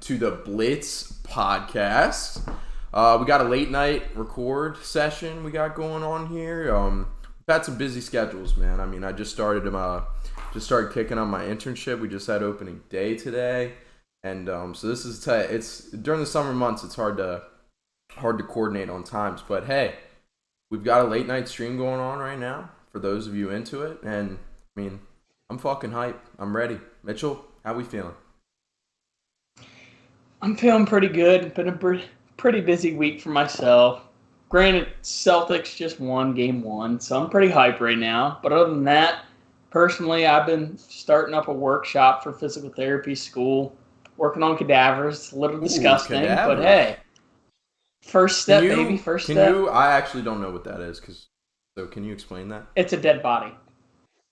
to the Blitz podcast. We got a late night record session we got going on here. We've had some busy schedules, man. I mean, I just started kicking on my internship. We just had opening day today, and so this is it's during the summer months. It's hard to coordinate on times, but hey, we've got a late night stream going on right now for those of you into it, and I mean, I'm fucking hype. I'm ready. Mitchell, how we feeling? I'm feeling pretty good. Been a pretty busy week for myself. Granted, Celtics just won game 1, so I'm pretty hyped right now. But other than that, personally, I've been starting up a workshop for physical therapy school, working on cadavers. It's a little disgusting, but hey, first step, baby. First step. I actually don't know what that is. So can you explain that? It's a dead body.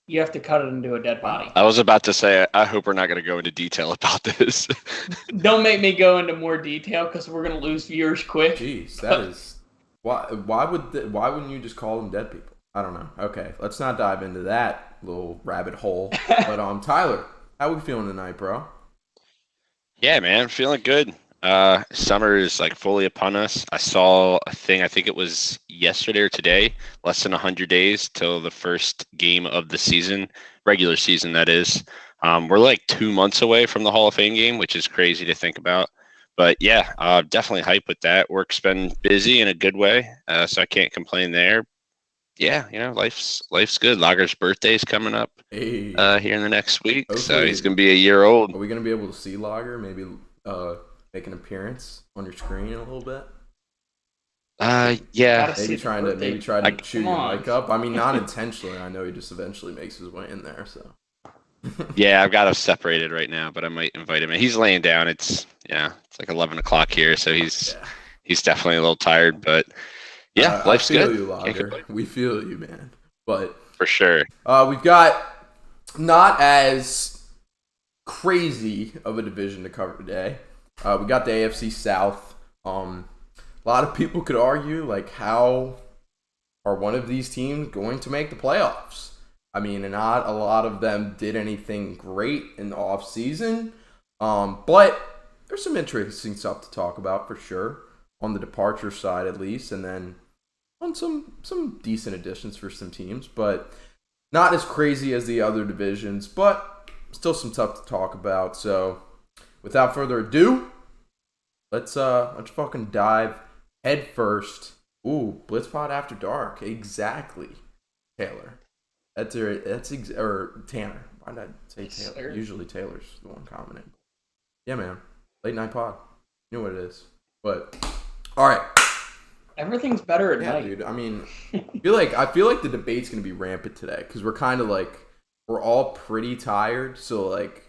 You have to cut it into a dead body. I was about to say, I hope we're not going to go into detail about this. Don't make me go into more detail because we're going to lose viewers quick. Jeez, that is why wouldn't you just call them dead people? I don't know. Okay, let's not dive into that little rabbit hole. But Tyler, how we feeling tonight, bro? Yeah, man, feeling good. Summer is like fully upon us. I saw a thing, I think it was yesterday or today, less than 100 days till the first game of the season, regular season that is. We're like 2 months away from the Hall of Fame game, which is crazy to think about. But yeah, definitely hype with that. Work's been busy in a good way, so I can't complain there. Yeah, life's good. Lager's birthday is coming up here in the next week, hopefully, so he's gonna be a year old. Are we gonna be able to see Lager? Maybe make an appearance on your screen a little bit? Yeah. Maybe try to shoot your mic up. I mean, not intentionally. I know he just eventually makes his way in there. So. Yeah, I've got him separated right now, but I might invite him in. He's laying down. It's like 11 o'clock here, so he's definitely a little tired, but yeah, life's good. You, Lager. We feel you, man. But for sure. We've got not as crazy of a division to cover today. We got the Afc South. A lot of people could argue, like, how are one of these teams going to make the playoffs? I mean, not a lot of them did anything great in the offseason. But there's some interesting stuff to talk about for sure, on the departure side at least, and then on some decent additions for some teams. But not as crazy as the other divisions, but still some stuff to talk about. So without further ado, let's fucking dive head first. Ooh, Blitzpod After Dark. Exactly, Taylor. Or Tanner. Why did I say Taylor? Usually Taylor's the one commenting. Yeah, man. Late night pod. You know what it is. But all right. Everything's better at night. Yeah, dude. I mean, I feel like the debate's gonna be rampant today because we're kind of like we're all pretty tired. So like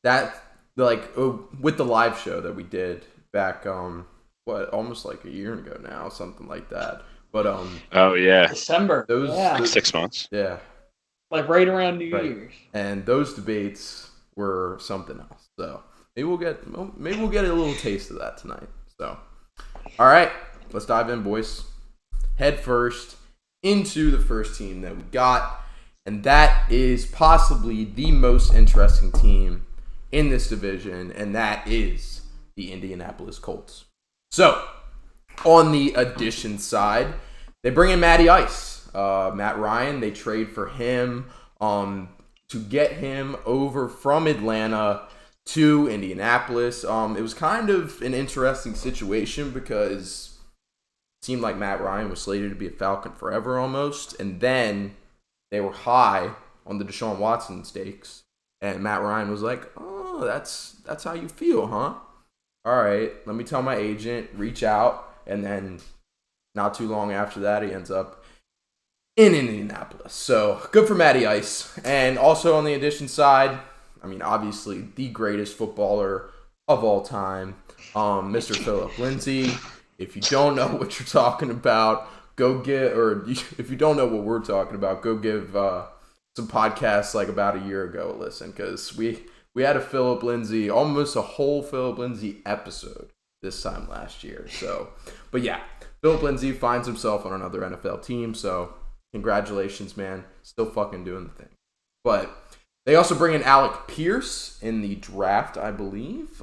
that, like with the live show that we did back almost like a year ago now, something like that. But oh yeah, December. Like 6 months. Yeah, like right around New Year's. And those debates were something else. So maybe we'll get a little taste of that tonight. So all right, let's dive in, boys. Head first into the first team that we got, and that is possibly the most interesting team in this division, and that is the Indianapolis Colts. So, on the addition side, they bring in Matty Ice. Matt Ryan, they trade for him to get him over from Atlanta to Indianapolis. It was kind of an interesting situation because it seemed like Matt Ryan was slated to be a Falcon forever almost, and then they were high on the Deshaun Watson stakes, and Matt Ryan was like, "Oh, that's how you feel, huh? All right, let me tell my agent, reach out," and then not too long after that, he ends up in Indianapolis. So good for Matty Ice. And also on the addition side, I mean, obviously the greatest footballer of all time, Mr. Phillip Lindsey. If you don't know what you're talking about, if you don't know what we're talking about, go give some podcasts like about a year ago a listen, because we had a Phillip Lindsey, almost a whole Phillip Lindsey episode this time last year. So, but yeah, Phillip Lindsey finds himself on another NFL team. So congratulations, man. Still fucking doing the thing. But they also bring in Alec Pierce in the draft, I believe.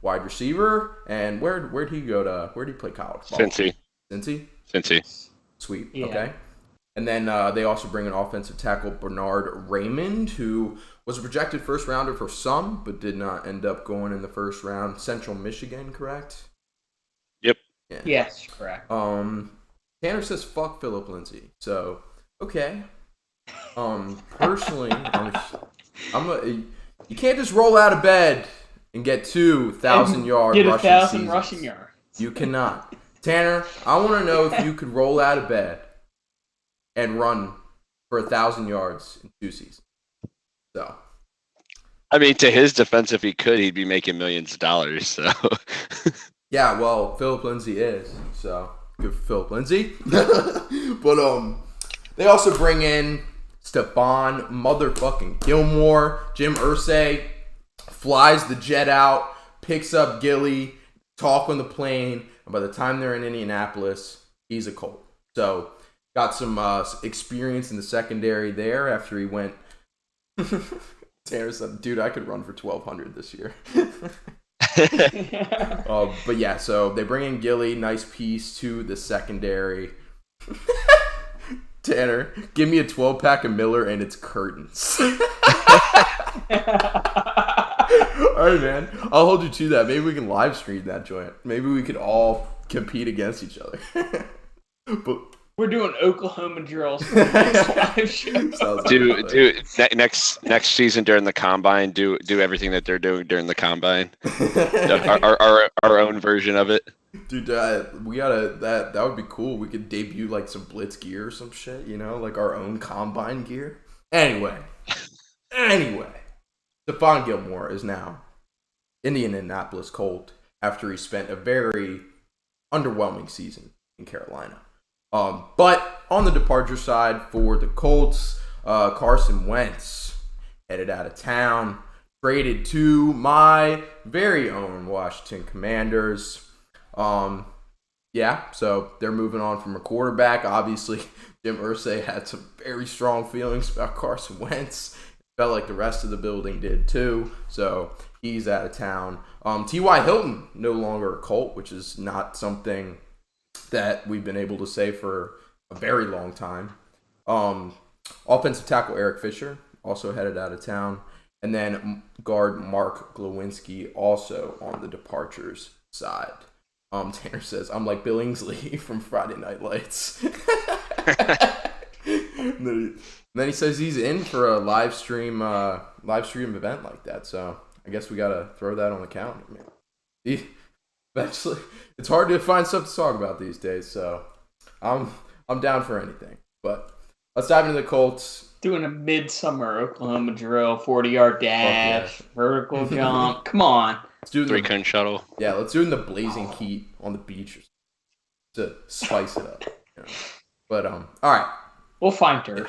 wide receiver. And where'd he go to? Where'd he play college ball? Cincy. Cincy? Sweet. Yeah. Okay. And then they also bring in offensive tackle Bernard Raymond, who was a projected first rounder for some, but did not end up going in the first round. Central Michigan, correct? Yep. Yeah. Yes, correct. Tanner says fuck Phillip Lindsey. So okay. Personally, you can't just roll out of bed and get 2,000 yard get rushing 1,000 seasons. rushing yards. You cannot. Tanner, I want to know if you could roll out of bed and run for 1,000 yards in 2 seasons. So, I mean, to his defense, if he could, he'd be making millions of dollars. So, yeah, well, Phillip Lindsey is. So, good for Phillip Lindsey. But they also bring in Stefan motherfucking Gilmore. Jim Irsay flies the jet out, picks up Gilly, talk on the plane, and by the time they're in Indianapolis, he's a Colt. So, got some experience in the secondary there after he went. Tanner said, dude, I could run for 1,200 this year. But yeah, so they bring in Gilly, nice piece to the secondary. Tanner, give me a 12-pack of Miller and it's curtains. All right, man. I'll hold you to that. Maybe we can live stream that joint. Maybe we could all compete against each other. But we're doing Oklahoma drills for the next live show. Next season during the combine, do everything that they're doing during the combine. our own version of it. Dude, we gotta that would be cool. We could debut like some blitz gear or some shit, like our own combine gear. Anyway, Stefan Gilmore is now in the Indianapolis Colt after he spent a very underwhelming season in Carolina. But on the departure side for the Colts, Carson Wentz headed out of town, traded to my very own Washington Commanders. So they're moving on from a quarterback. Obviously, Jim Irsay had some very strong feelings about Carson Wentz. Felt like the rest of the building did too. So he's out of town. T.Y. Hilton, no longer a Colt, which is not something that we've been able to say for a very long time. Offensive tackle Eric Fisher also headed out of town. And then guard Mark Glowinski also on the departures side. Tanner says, I'm like Billingsley from Friday Night Lights. And then he says he's in for a live stream event like that. So I guess we got to throw that on the calendar, man. Actually, it's hard to find stuff to talk about these days, so I'm down for anything. But let's dive into the Colts. Doing a midsummer Oklahoma drill, 40-yard dash, vertical jump. Come on. Let's do 3-cone shuttle. Yeah, let's do it in the blazing heat on the beach to spice it up. But all right. We'll find her.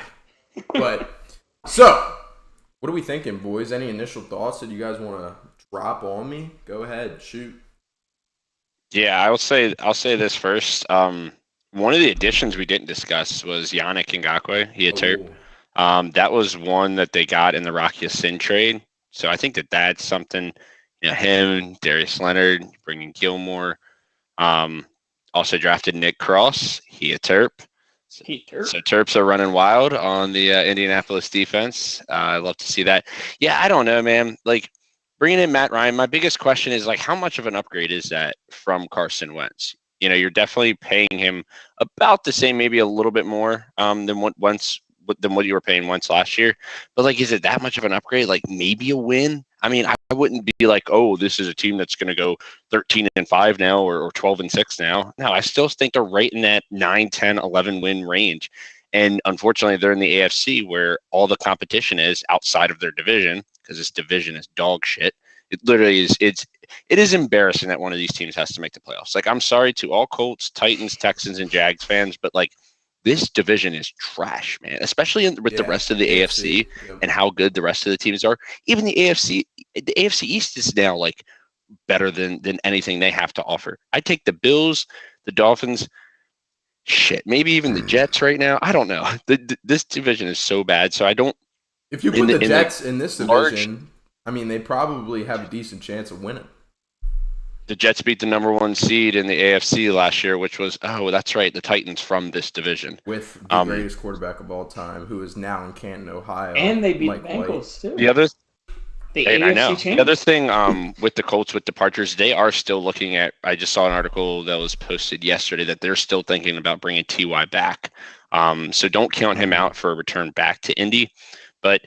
But so, what are we thinking, boys? Any initial thoughts that you guys want to drop on me? Go ahead, shoot. Yeah, I'll say this first. One of the additions we didn't discuss was Yannick Ngakoue. He had Terp. That was one that they got in the Rocky Sin trade. So I think that's something, him, Darius Leonard, bringing Gilmore. Also drafted Nick Cross. He a Terp. So Terps are running wild on the Indianapolis defense. I love to see that. Yeah, I don't know, man. Like, bringing in Matt Ryan, my biggest question is, like, how much of an upgrade is that from Carson Wentz? You're definitely paying him about the same, maybe a little bit more than what you were paying Wentz last year. But, like, is it that much of an upgrade? Like, maybe a win? I mean, I wouldn't be like, oh, this is a team that's going to go 13-5 now or 12-6 now. No, I still think they're right in that 9, 10, 11 win range. And unfortunately, they're in the AFC where all the competition is outside of their division, because this division is dog shit. It literally is. It is embarrassing that one of these teams has to make the playoffs. Like, I'm sorry to all Colts, Titans, Texans, and Jags fans, but like, this division is trash, man. Especially with the rest of the AFC and how good the rest of the teams are. Even the AFC East is now like better than anything they have to offer. I take the Bills, the Dolphins. Shit, maybe even the Jets right now. I don't know. This division is so bad. So I don't. If you put the Jets in this division, I mean, they probably have a decent chance of winning. the Jets beat the number 1 seed in the AFC last year, which was, that's right, the Titans from this division. With the greatest quarterback of all time, who is now in Canton, Ohio. And they beat the Bengals, too. The other AFC champions. The other thing with the Colts, with departures, they are still looking at, I just saw an article that was posted yesterday that they're still thinking about bringing T.Y. back. So don't count him out for a return back to Indy. But,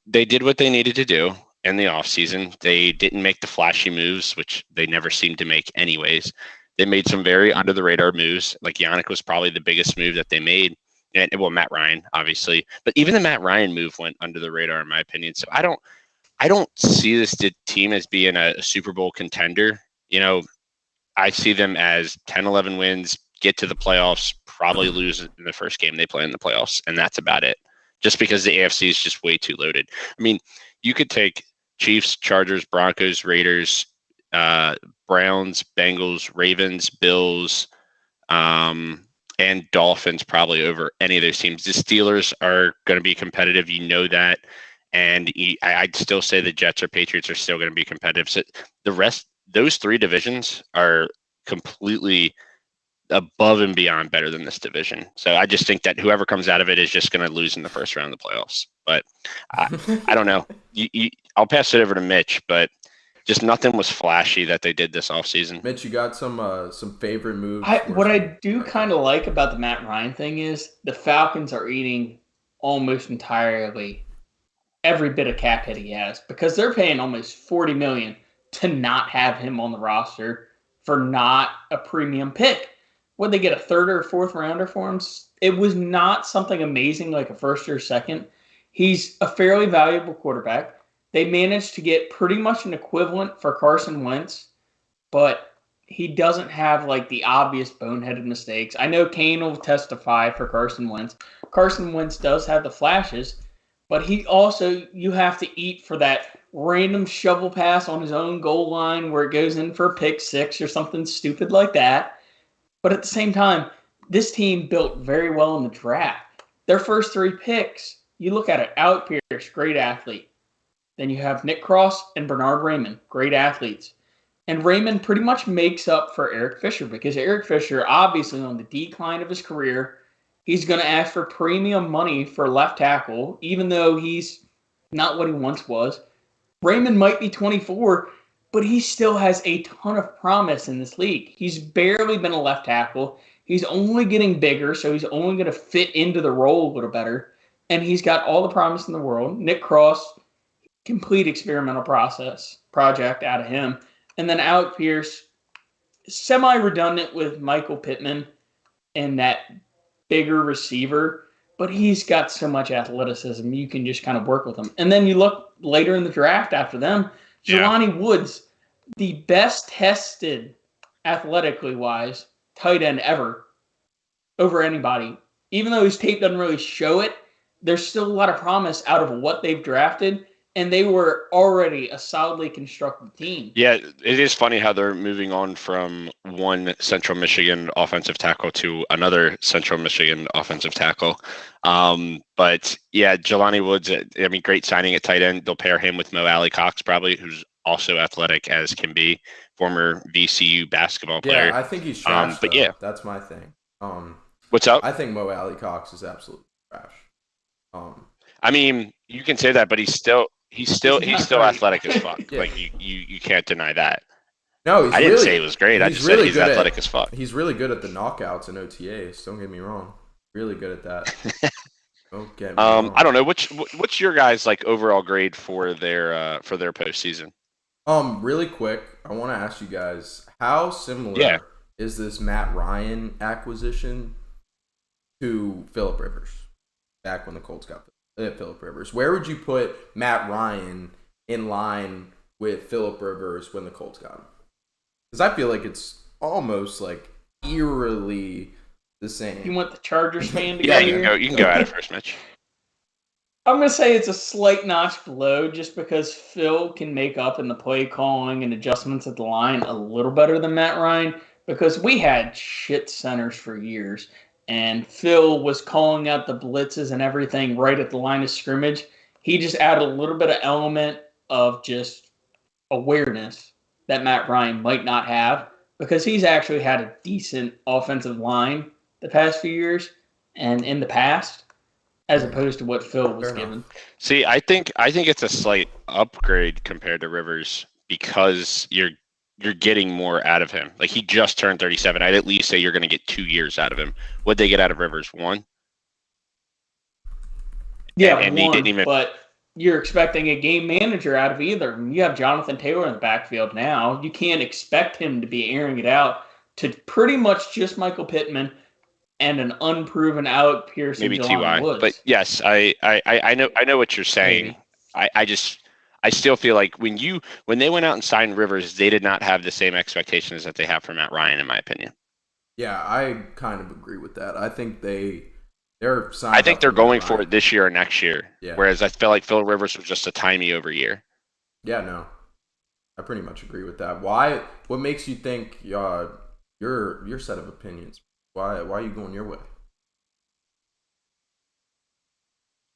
they did what they needed to do in the offseason. They didn't make the flashy moves, which they never seemed to make anyways. They made some very under-the-radar moves. Like Yannick was probably the biggest move that they made. And, Matt Ryan, obviously. But even the Matt Ryan move went under the radar, in my opinion. So I don't see this team as being a Super Bowl contender. I see them as 10, 11 wins, get to the playoffs, probably lose in the first game they play in the playoffs, and that's about it. Just because the AFC is just way too loaded. I mean, you could take Chiefs, Chargers, Broncos, Raiders, Browns, Bengals, Ravens, Bills, and Dolphins probably over any of those teams. The Steelers are going to be competitive. You know that. And I'd still say the Jets or Patriots are still going to be competitive. So the rest, those 3 divisions are completely above and beyond better than this division. So I just think that whoever comes out of it is just going to lose in the first round of the playoffs. But I don't know. I'll pass it over to Mitch, but just nothing was flashy that they did this offseason. Mitch, you got some favorite moves? What I do kind of like about the Matt Ryan thing is the Falcons are eating almost entirely every bit of cap hit he has, because they're paying almost $40 million to not have him on the roster for not a premium pick. Would they get a 3rd or 4th rounder for him? It was not something amazing like a 1st or 2nd. He's a fairly valuable quarterback. They managed to get pretty much an equivalent for Carson Wentz, but he doesn't have like the obvious boneheaded mistakes. I know Kane will testify for Carson Wentz. Carson Wentz does have the flashes, but you have to eat for that random shovel pass on his own goal line where it goes in for a pick 6 or something stupid like that. But at the same time, this team built very well in the draft. Their first 3 picks, you look at it, Alec Pierce, great athlete. Then you have Nick Cross and Bernard Raymond, great athletes. And Raymond pretty much makes up for Eric Fisher, because Eric Fisher, obviously on the decline of his career, he's going to ask for premium money for left tackle, even though he's not what he once was. Raymond might be 24, but he still has a ton of promise in this league. He's barely been a left tackle. He's only getting bigger, so he's only going to fit into the role a little better. And he's got all the promise in the world. Nick Cross, complete experimental project out of him. And then Alec Pierce, semi-redundant with Michael Pittman and that bigger receiver, but he's got so much athleticism, you can just kind of work with him. And then you look later in the draft after them, Giovanni Woods, the best tested, athletically wise, tight end ever over anybody. Even though his tape doesn't really show it, there's still a lot of promise out of what they've drafted, and they were already a solidly constructed team. Yeah, it is funny how they're moving on from one Central Michigan offensive tackle to another Central Michigan offensive tackle. But yeah, Jelani Woods, great signing at tight end. They'll pair him with Mo Alley Cox, probably, who's also athletic as can be, former VCU basketball player. Yeah, I think he's trash. But yeah, that's my thing. What's up? I think Mo Alley Cox is absolutely trash. You can say that, but he's still athletic as fuck. Yeah. Like you can't deny that. No, I didn't say he was great. I just said he's athletic as fuck. He's really good at the knockouts and OTAs. Don't get me wrong. Really good at that. Don't get me wrong. I don't know. What's your guys' like overall grade for their postseason? Really quick, I want to ask you guys, how similar is this Matt Ryan acquisition to Phillip Rivers back when the Colts got Phillip Rivers? Where would you put Matt Ryan in line with Phillip Rivers when the Colts got him? Because I feel like it's almost like eerily the same. You want the Chargers fan to go? You can go at it first, Mitch. I'm going to say it's a slight notch below, just because Phil can make up in the play calling and adjustments at the line a little better than Matt Ryan, because we had shit centers for years, and Phil was calling out the blitzes and everything right at the line of scrimmage. He just added a little bit of element of just awareness that Matt Ryan might not have, because he's actually had a decent offensive line the past few years and in the past, as opposed to what Phil was given. See, I think it's a slight upgrade compared to Rivers because you're getting more out of him. Like, he just turned 37. I'd at least say you're going to get 2 years out of him. What'd they get out of Rivers? 1? Yeah, and one, he didn't even. But you're expecting a game manager out of either. You have Jonathan Taylor in the backfield now. You can't expect him to be airing it out to pretty much just Michael Pittman and an unproven Alec Pierce, Maybe Giovanni T.Y. Woods. But yes, I know what you're saying. I still feel like when they went out and signed Rivers, they did not have the same expectations that they have for Matt Ryan, in my opinion. Yeah, I kind of agree with that. I think they're going for it this year or next year. Yeah. Whereas I feel like Phil Rivers was just a timey over year. Yeah, no, I pretty much agree with that. Why? What makes you think your set of opinions? Why are you going your way?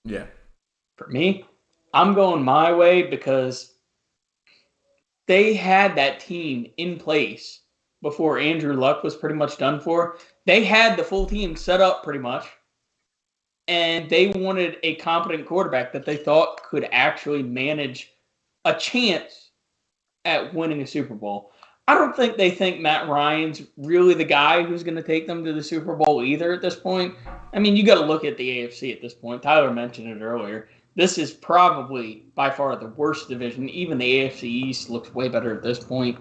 Yeah. For me, I'm going my way because they had that team in place before Andrew Luck was pretty much done for. They had the full team set up pretty much, and they wanted a competent quarterback that they thought could actually manage a chance at winning a Super Bowl. I don't think they think Matt Ryan's really the guy who's going to take them to the Super Bowl either at this point. I mean, you got to look at the AFC at this point. Tyler mentioned it earlier. This is probably by far the worst division. Even the AFC East looks way better at this point.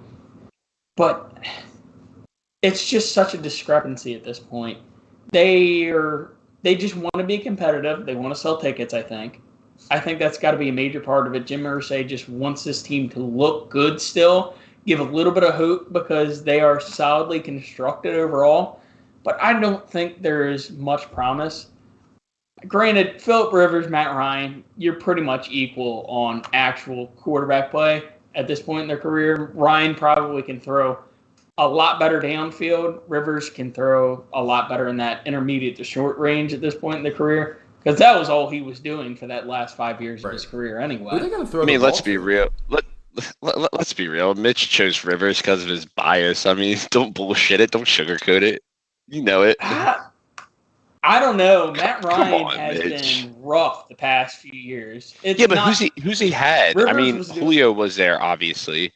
But it's just such a discrepancy at this point. They just want to be competitive. They want to sell tickets, I think. I think that's got to be a major part of it. Jim Irsay just wants this team to look good still, give a little bit of hope because they are solidly constructed overall. But I don't think there is much promise. Granted, Phillip Rivers, Matt Ryan, you're pretty much equal on actual quarterback play at this point in their career. Ryan probably can throw a lot better downfield. Rivers can throw a lot better in that intermediate to short range at this point in their career, because that was all he was doing for that last 5 years of his career anyway. Who are they going to throw? I mean, let's be real. Let's be real. Mitch chose Rivers because of his bias. I mean, don't bullshit it. Don't sugarcoat it. You know it. I don't know. Matt Ryan has Mitch. been rough the past few years. But who's he had? Rivers I mean, Julio doing... was there, obviously.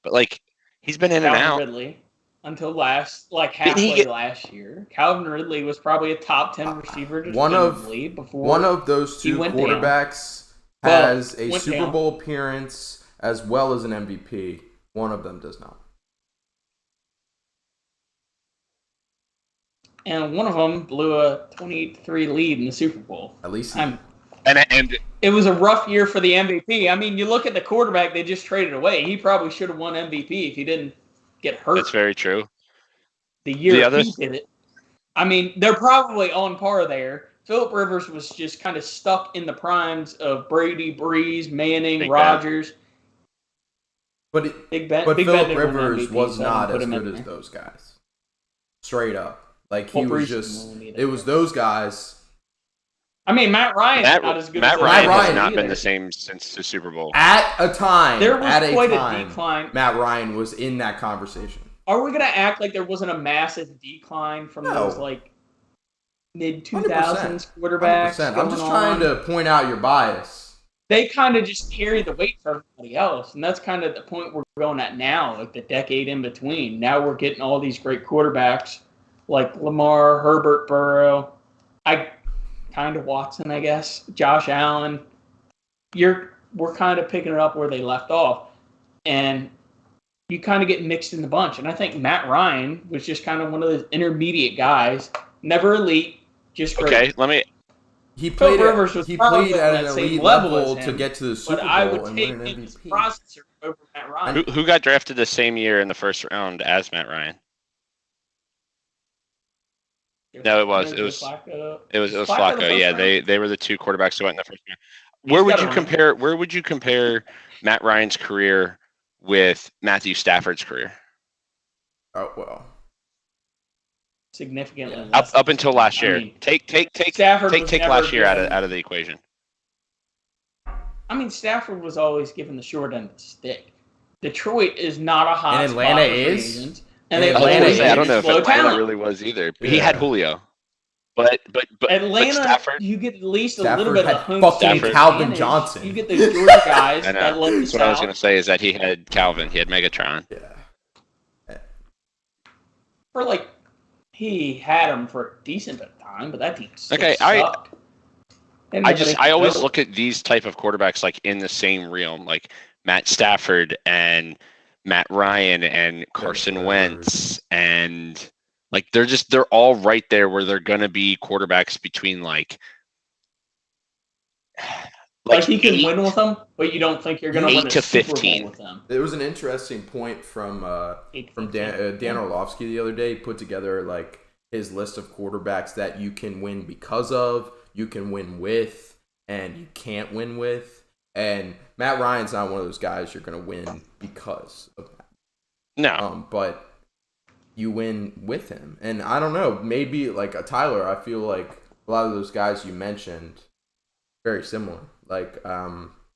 But, like, he's been in Calvin and out. Ridley until halfway last year. Calvin Ridley was probably a top 10 receiver before one of those two quarterbacks has a Super Bowl appearance as well as an MVP. One of them does not. And one of them blew a 28-3 lead in the Super Bowl. At least and it was a rough year for the MVP. I mean, you look at the quarterback they just traded away. He probably should have won MVP if he didn't get hurt. That's very true. The year he did it. I mean, they're probably on par there. Phillip Rivers was just kind of stuck in the primes of Brady, Breeze, Manning, Rodgers. But Phillip Rivers was not as good as those guys. Straight up. Like, he was just – it was those guys. I mean, Matt Ryan's not as good Matt as Ryan has not been the same since the Super Bowl. At a time. There was quite a decline. Matt Ryan was in that conversation. Are we going to act like there wasn't a massive decline from those, like, mid-2000s quarterbacks? 100%. I'm just trying to point out your bias. They kind of just carry the weight for everybody else, and that's kind of the point we're going at now, like the decade in between. Now we're getting all these great quarterbacks like Lamar, Herbert, Burrow, kind of Watson, I guess, Josh Allen. We're kind of picking it up where they left off, and you kind of get mixed in the bunch. And I think Matt Ryan was just kind of one of those intermediate guys, never elite, just great. Okay, He played at an elite level to get to the Super Bowl. But I would take him as processor over Matt Ryan. Who got drafted the same year in the first round as Matt Ryan? No, it was Flacco. It was Flacco. Yeah, they were the two quarterbacks who went in the first round. Where would you compare Matt Ryan's career with Matthew Stafford's career? Oh well, significantly up until last year. I mean, take last year out of the equation. I mean, Stafford was always given the short end of the stick. Detroit is not a hot And Atlanta spot for free is? agents. And And Atlanta Atlanta I don't know if slow Atlanta talent. really was either. Yeah. He had Julio, but Atlanta, Stafford. you get at least a Stafford little bit had of home fucking state Calvin advantage. Johnson. You get those Georgia guys I that know. love the That's what I was South. going to say is that he had Calvin. He had Megatron. Yeah. For like, he had him for a decent bit of time, but that team still Okay, sucked. I always look at these type of quarterbacks like in the same realm, like Matt Stafford and Matt Ryan and Carson Wentz, and like they're all right there where they're gonna be quarterbacks between like he can win with them, but you don't think you're gonna win a 8 to Super 15. Bowl with them. There was an interesting point from Dan Orlovsky the other day. He put together like his list of quarterbacks that you can win because of, you can win with, and you can't win with. And Matt Ryan's not one of those guys you're going to win because of that. No. But you win with him. And I don't know, maybe like a Tyler, I feel like a lot of those guys you mentioned, very similar. Like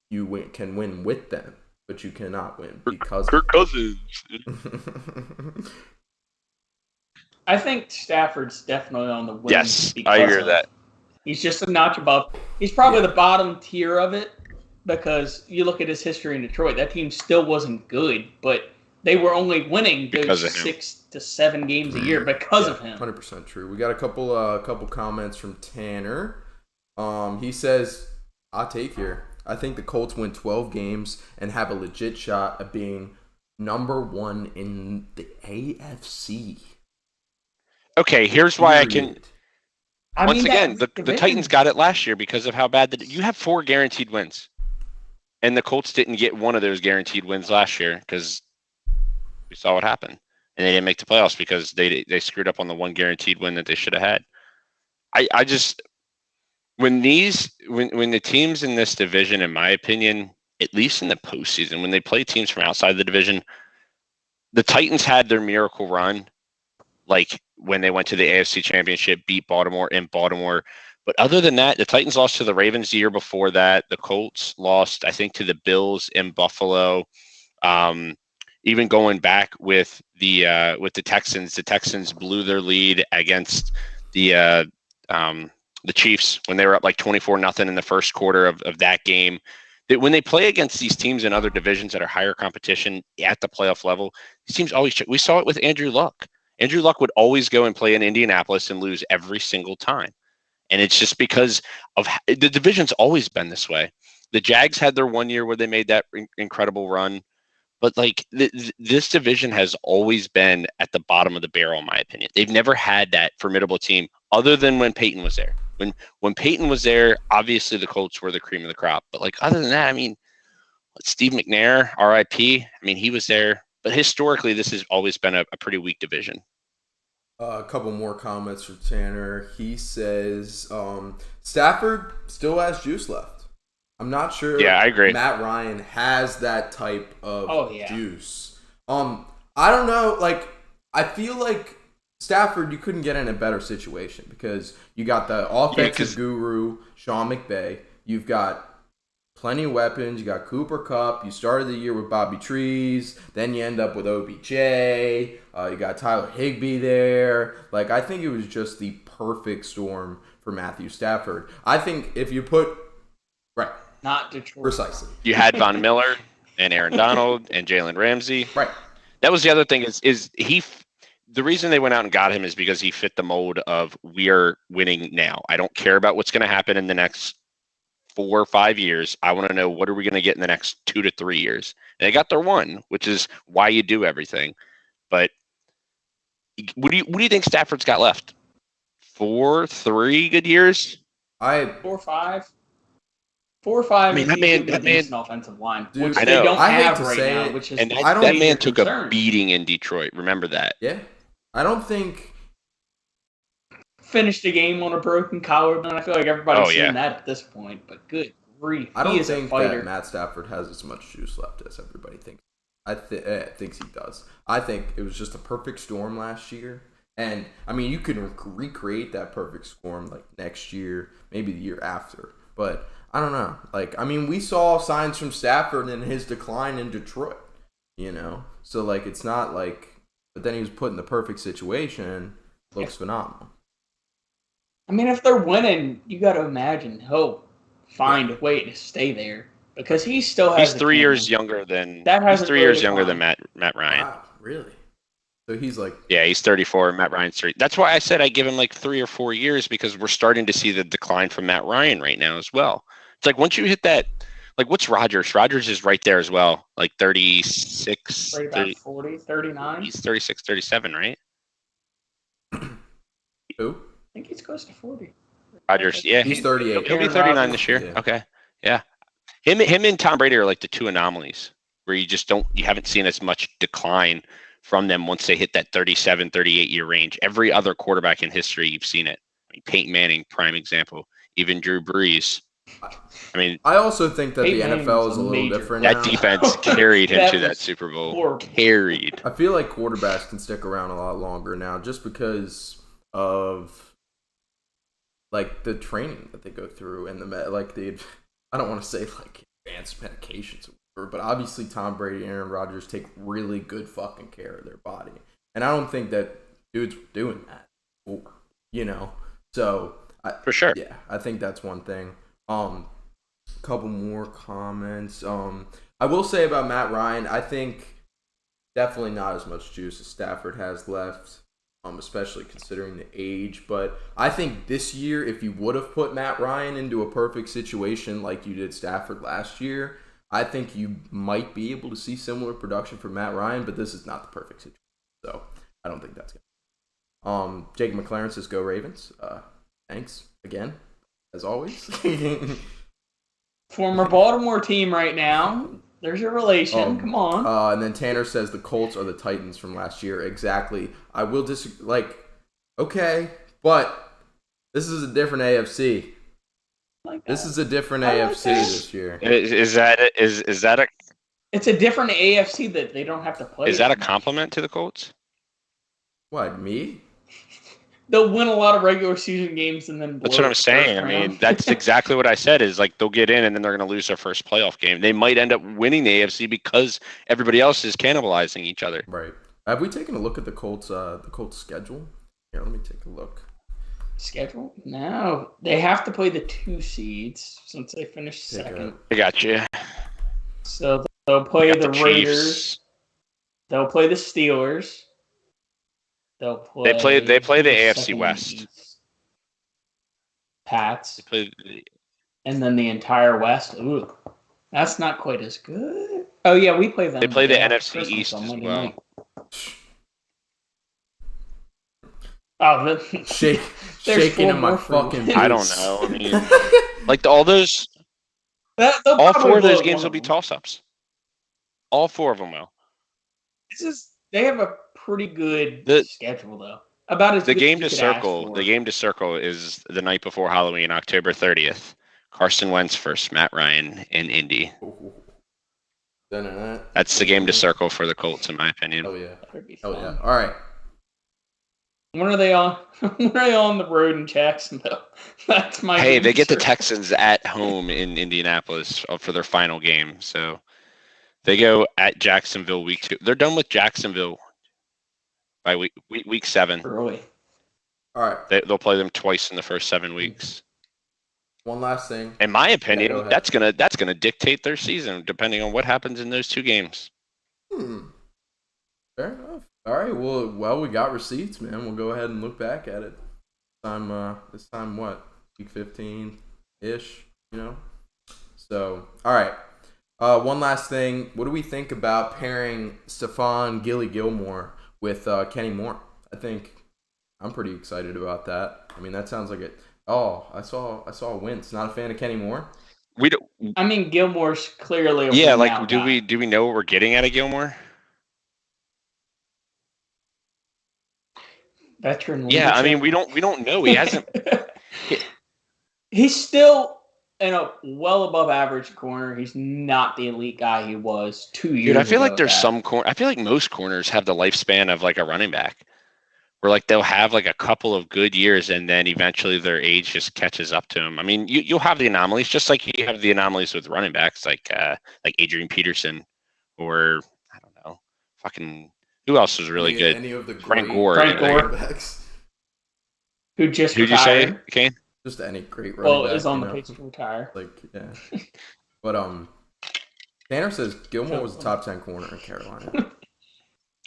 you can win with them, but you cannot win because of Kirk Cousins. I think Stafford's definitely on the win. Yes, I agree with that. He's just a notch above. He's probably the bottom tier of it because you look at his history in Detroit. That team still wasn't good, but they were only winning those 6 to 7 games a year because of him. 100% true. We got a couple comments from Tanner. He says, "I'll take here. I think the Colts win 12 games and have a legit shot at being number 1 in the AFC." Okay, here's why I can. Once again, the division. Titans got it last year because of how bad you have 4 guaranteed wins, and the Colts didn't get one of those guaranteed wins last year because we saw what happened, and they didn't make the playoffs because they screwed up on the one guaranteed win that they should have had. I just when the teams in this division, in my opinion, at least in the postseason, when they play teams from outside the division, the Titans had their miracle run, like when they went to the AFC Championship, beat Baltimore in Baltimore. But other than that, the Titans lost to the Ravens the year before that. The Colts lost, I think, to the Bills in Buffalo. Even going back with the Texans blew their lead against the Chiefs when they were up like 24-0 in the first quarter of that game. That when they play against these teams in other divisions that are higher competition at the playoff level, these teams always. We saw it with Andrew Luck. Andrew Luck would always go and play in Indianapolis and lose every single time. And it's just because of the division's always been this way. The Jags had their one year where they made that incredible run. But like this division has always been at the bottom of the barrel, in my opinion. They've never had that formidable team other than when Peyton was there. When Peyton was there, obviously the Colts were the cream of the crop. But like other than that, I mean, Steve McNair, RIP, I mean, he was there. But historically, this has always been a pretty weak division. A couple more comments from Tanner. He says Stafford still has juice left. I'm not sure. Yeah, I agree. Matt Ryan has that type of juice. I don't know. Like, I feel like Stafford, you couldn't get in a better situation because you got the offensive guru, Sean McVay. You've got plenty of weapons. You got Cooper Kupp. You started the year with Bobby Trees. Then you end up with OBJ. You got Tyler Higbee there. Like, I think it was just the perfect storm for Matthew Stafford. I think if you put right, not Detroit, precisely. You had Von Miller and Aaron Donald and Jalen Ramsey. Right. That was the other thing is he. The reason they went out and got him is because he fit the mold of we are winning now. I don't care about what's going to happen in the next 4 or 5 years. I want to know what are we going to get in the next 2 to 3 years. And they got their one, which is why you do everything. But what do you think Stafford's got left? 3 good years? 4 or 5. 4 or 5. I mean, that man, offensive line, dude, which I they know. don't I hate have to right say now. it, Which is And I don't that think man you're took concerned. a beating in Detroit. Remember that. Yeah. I don't think finished the game on a broken collarbone. I feel like everybody's seen that at this point. But good grief, I don't he is think a fighter. that Matt Stafford has as much juice left as everybody thinks. I thinks he does. I think it was just a perfect storm last year. And, I mean, you can recreate that perfect storm, like, next year, maybe the year after. But, I don't know. Like, I mean, we saw signs from Stafford in his decline in Detroit. So like it's not like, but then he was put in the perfect situation. Looks phenomenal. I mean, if they're winning, you got to imagine he'll find a way to stay there because he still has. He's 3 years younger than. He's 3 years younger than Matt Ryan. Wow, really? So he's like. Yeah, he's 34. Matt Ryan's 3. That's why I said I give him like 3 or 4 years because we're starting to see the decline from Matt Ryan right now as well. It's like once you hit that, like what's Rodgers? Rodgers is right there as well, like 36. Right about 40, 39. He's 36, 37, right? Who? I think he's close to 40. Rodgers, yeah. He's 38. He'll be 39 this year. Yeah. Okay. Yeah. Him and Tom Brady are like the two anomalies where you haven't seen as much decline from them once they hit that 37, 38 year range. Every other quarterback in history, you've seen it. I mean, Peyton Manning, prime example. Even Drew Brees. I mean, I also think that the NFL is a little different now. That defense carried him to that Super Bowl. Horrible. Carried. I feel like quarterbacks can stick around a lot longer now just because of like the training that they go through and I don't want to say like advanced medications or whatever, but obviously Tom Brady and Aaron Rodgers take really good fucking care of their body. And I don't think that dude's doing that. So for sure. Yeah, I think that's one thing. Couple more comments. I will say about Matt Ryan, I think definitely not as much juice as Stafford has left, especially considering the age. But I think this year, if you would have put Matt Ryan into a perfect situation like you did Stafford last year, I think you might be able to see similar production from Matt Ryan, but this is not the perfect situation. So I don't think that's good. Jake McLaren says, go Ravens. Thanks again, as always. Former Baltimore team right now. There's your relation. Come on. And then Tanner says the Colts are the Titans from last year. Exactly. I will disagree. Okay, but this is a different AFC. This is a different AFC this year. Is that a? It's a different AFC that they don't have to play. Is that a compliment to the Colts? What, me? They'll win a lot of regular season games and then blow. That's what I'm saying. I mean, that's exactly what I said is like they'll get in and then they're going to lose their first playoff game. They might end up winning the AFC because everybody else is cannibalizing each other. Right. Have we taken a look at the Colts schedule? Here, let me take a look. Schedule? No. They have to play the 2 seeds since they finished second. I got you. So they'll play the Raiders. They'll play the Steelers. They play the AFC West. East. Pats. They play and then the entire West. Ooh, that's not quite as good. Oh yeah, we play them. They play the NFC East as well. Oh, shaking in my fucking boots. I don't know. I mean, like all those. All 4 of those games will be toss-ups. All 4 of them will. They have a pretty good schedule though. About as the good game as to circle. The game to circle is the night before Halloween, October 30th. Carson Wentz versus Matt Ryan in Indy. That's the game to circle for the Colts, in my opinion. Oh yeah. Oh yeah. All right. When are they on? When are they on the road in Jacksonville? That's my. Hey, they get the Texans at home in Indianapolis for their final game. So they go at Jacksonville week 2. They're done with Jacksonville by week 7. Early. All right. They'll play them twice in the first 7 weeks. One last thing. In my opinion, that's gonna dictate their season, depending on what happens in those 2 games. Fair enough. All right. Well, we got receipts, man. We'll go ahead and look back at it. This time what? Week 15-ish, So, all right. One last thing. What do we think about pairing Stefan Gilmore with Kenny Moore? I'm pretty excited about that. I mean, that sounds like it. Oh, I saw Wentz. Not a fan of Kenny Moore? We don't. I mean, Gilmore's clearly a do we know what we're getting out of Gilmore? Veteran. Yeah, I mean, we don't know. He hasn't. He's still in a well above average corner. He's not the elite guy he was 2 years ago. I feel like there's some I feel like most corners have the lifespan of like a running back, where like they'll have like a couple of good years and then eventually their age just catches up to them. I mean, you'll have the anomalies, just like you have the anomalies with running backs, like Adrian Peterson, or I don't know, fucking who else was really good? Any of the Frank great Gore. Frank Gore. running backs. Who just Who'd you retired. say, Kane? Just any great running back. Is on you the know? pace to retire. Like, yeah. But Tanner says Gilmore was a top 10 corner in Carolina.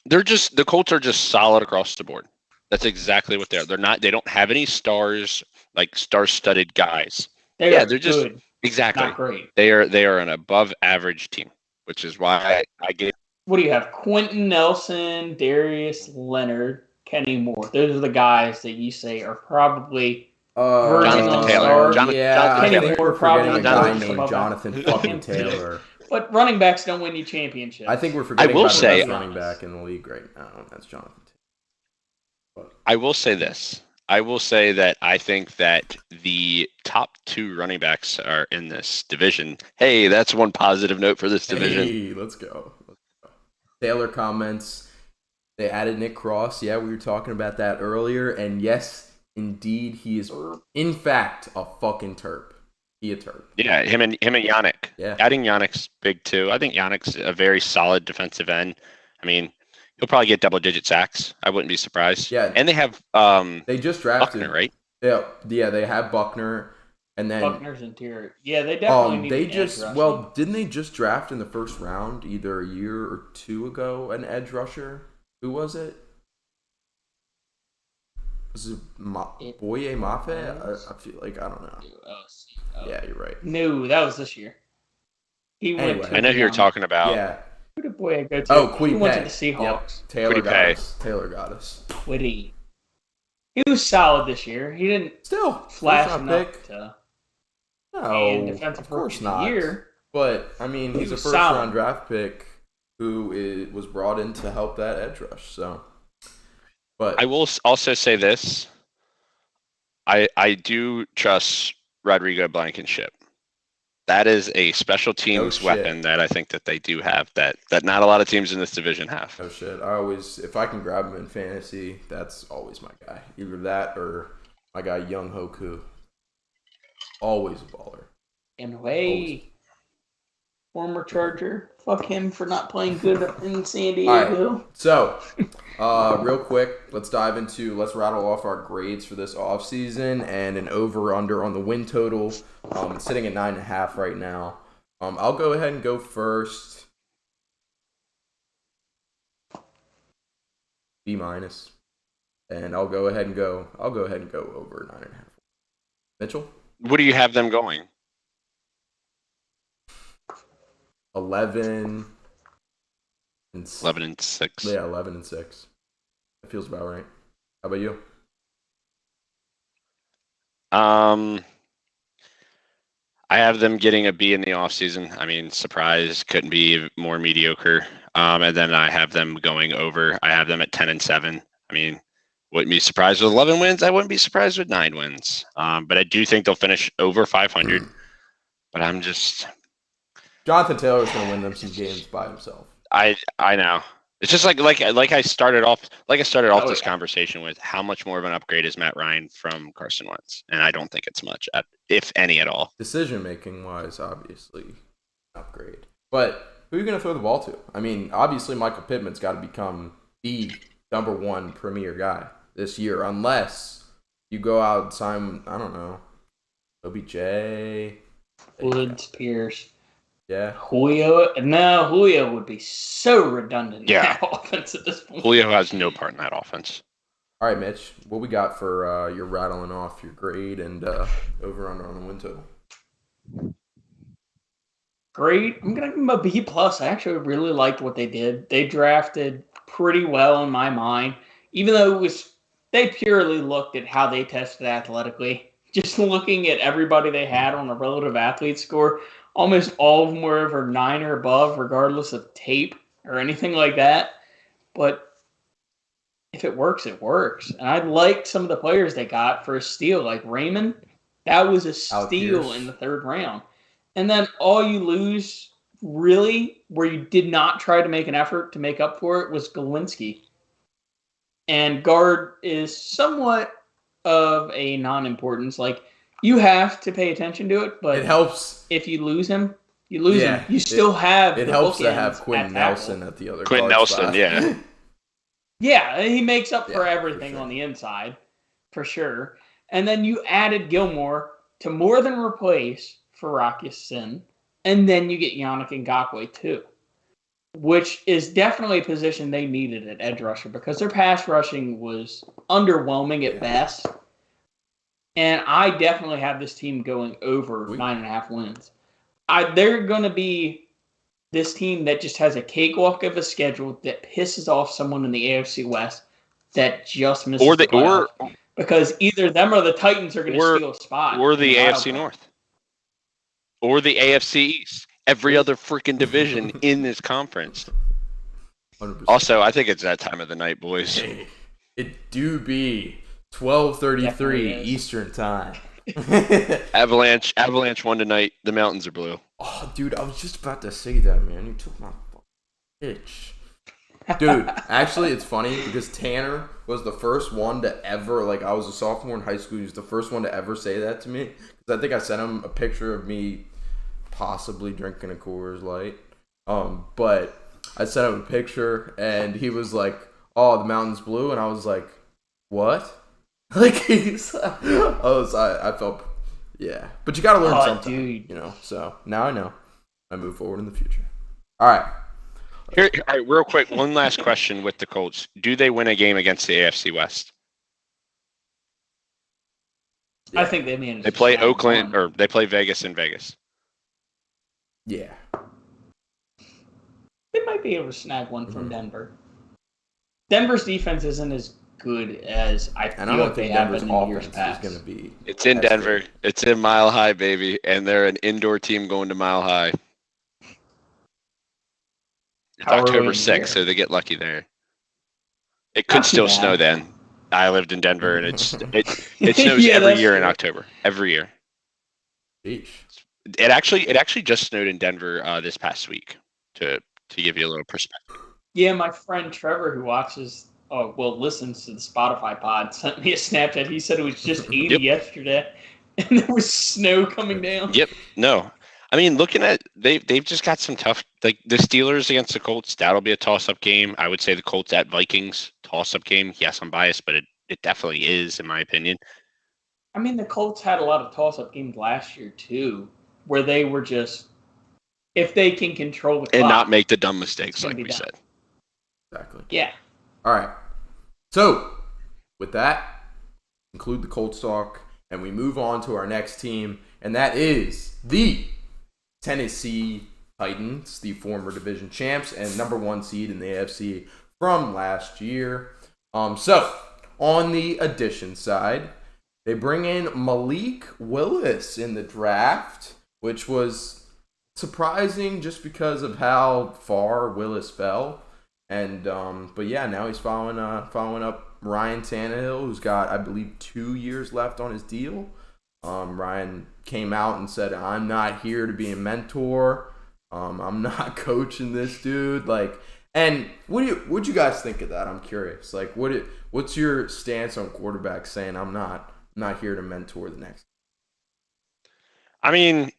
The Colts are just solid across the board. That's exactly what they are. They don't have any stars, like star-studded guys. They're just good, exactly. not great. They are an above-average team, which is why I get. What do you have? Quentin Nelson, Darius Leonard, Kenny Moore. Those are the guys that you say are probably Jonathan on Taylor. stars. Jonathan I Taylor. think we're Probably forgetting a guy Jonathan named above Jonathan that. fucking Taylor. But running backs don't win you championships. I think we're forgetting will about say- the best running back in the league right now. That's Jonathan Taylor. I will say this. I will say that I think that the top 2 running backs are in this division. Hey, that's one positive note for this division. Hey, let's go. Taylor comments, they added Nick Cross. Yeah, we were talking about that earlier. And yes, indeed, he is, in fact, a fucking terp. He a terp. Yeah, him and Yannick. Yeah. Adding Yannick's big too. I think Yannick's a very solid defensive end. I mean, he'll probably get double-digit sacks. I wouldn't be surprised. Yeah. And they have They just drafted. Buckner, right? Yeah, they have Buckner. And then Buckner's interior. Yeah, they definitely need they an just edge rusher. didn't they just draft in the first round either a year or 2 ago an edge rusher? Who was it? Was it Boye Mafe? I feel like I don't know. Yeah, you're right. No, that was this year. He went Anyway. to I know who you're talking about. Yeah. Who did Boye go to? Oh, He Quiddy went to Pay. the Seahawks. Yep. Taylor Quiddy got Pay. us. Taylor got us. Quiddy. He was solid this year. He didn't Still flash first round enough pick. to No, and defensive of course rookie of the not. year. But I mean, he's a was first solid. round draft pick who was brought in to help that edge rush. So, but I will also say this. I do trust Rodrigo Blankenship. That is a special teams shit. weapon that I think that they do have that not a lot of teams in this division have. oh shit, I always if I can grab him in fantasy, that's always my guy. Either that or my guy Young Hoku. Always a baller. In a way, former Charger. Fuck him for not playing good in San Diego. So, real quick, let's rattle off our grades for this offseason and an over-under on the win total. It's sitting at 9.5 right now. I'll go ahead and go first. B-. And I'll go ahead and go over 9.5. Mitchell? What do you have them going? 11 and 11-6. Yeah, 11 and 6. That feels about right. How about you? I have them getting a B in the offseason. I mean, surprise, couldn't be more mediocre. And then I have them going over. I have them at 10-7. I mean, wouldn't be surprised with 11 wins. I wouldn't be surprised with 9 wins. But I do think they'll finish over 500. But I'm just... Jonathan Taylor's going to win them some games by himself. I know. It's just like I started off this conversation with how much more of an upgrade is Matt Ryan from Carson Wentz, and I don't think it's much, if any at all. Decision making wise, obviously, upgrade. But who are you going to throw the ball to? I mean, obviously Michael Pittman's got to become the number 1 premier guy this year, unless you go out and sign, I don't know, OBJ, Woods, Pierce. Yeah. Julio would be so redundant in that offense at this point. Julio has no part in that offense. All right, Mitch, what we got for your rattling off your grade and over under on the win total? Grade, I'm going to give them a B+. I actually really liked what they did. They drafted pretty well in my mind, even though they purely looked at how they tested athletically. Just looking at everybody they had on a relative athlete score, almost all of them were over 9 or above, regardless of tape or anything like that. But if it works, it works. And I liked some of the players they got for a steal, like Raymond. That was a steal in the 3rd round. And then all you lose, really, where you did not try to make an effort to make up for it, was Galinsky. And guard is somewhat of a non-importance. Like, you have to pay attention to it, but it helps. If you lose him, You lose him. You still have it the helps to bookends have Quentin at tackle. Nelson at the other Quentin guard Nelson, spot. yeah. Yeah, he makes up for everything for sure. on the inside, for sure. And then you added Gilmore to more than replace Farakius Sin, and then you get Yannick Ngakoue too, which is definitely a position they needed at edge rusher because their pass rushing was underwhelming at best. And I definitely have this team going over 9.5 wins. They're going to be this team that just has a cakewalk of a schedule that pisses off someone in the AFC West that just misses the playoffs. Because either them or the Titans are going to steal a spot. Or the AFC North. Or the AFC East. Every other freaking division in this conference. 100%. Also, I think it's that time of the night, boys. Hey, it do be 12:33 Eastern time. Avalanche won tonight. The mountains are blue. Oh, dude, I was just about to say that, man. You took my pitch. Dude, actually, it's funny because Tanner was the first one to ever, like, I was a sophomore in high school. He was the first one to ever say that to me. Because I think I sent him a picture of me possibly drinking a Coors Light. But I sent him a picture, and he was like, oh, the mountain's blue. And I was like, what? Like, I felt, yeah. But you got to learn something, dude. you know. So now I know. I move forward in the future. All right. All right, real quick, one last question with the Colts. Do they win a game against the AFC West? I think they managed. They play Oakland, or they play Vegas in Vegas. Yeah. They might be able to snag one from Denver. Denver's defense isn't as good as I feel like they have been in years past. Going to be. It's in Denver. Good. It's in Mile High, baby, and they're an indoor team going to Mile High. It's October 6th, so they get lucky there. It could still snow then. I lived in Denver, and it snows every year in October. Every year. Sheesh. It actually just snowed in Denver this past week. To give you a little perspective. Yeah, my friend Trevor, who listens to the Spotify pod, sent me a Snapchat. He said it was just 80 yesterday, and there was snow coming down. Yep. No. I mean, looking at they've just got some tough, like the Steelers against the Colts. That'll be a toss-up game. I would say the Colts at Vikings toss-up game. Yes, I'm biased, but it definitely is, in my opinion. I mean, the Colts had a lot of toss-up games last year too, where they were just, if they can control the clock and not make the dumb mistakes, like we said. Exactly. Yeah. All right. So with that, conclude the Colts talk, and we move on to our next team, and that is the Tennessee Titans, the former division champs and number 1 seed in the AFC from last year. So on the addition side, they bring in Malik Willis in the draft, which was surprising just because of how far Willis fell. And but yeah, now he's following up Ryan Tannehill, who's got, I believe, 2 years left on his deal. Ryan came out and said, I'm not here to be a mentor. I'm not coaching this dude. Like, and what'd you guys think of that? I'm curious. Like, what's your stance on quarterbacks saying I'm not here to mentor the next? I mean,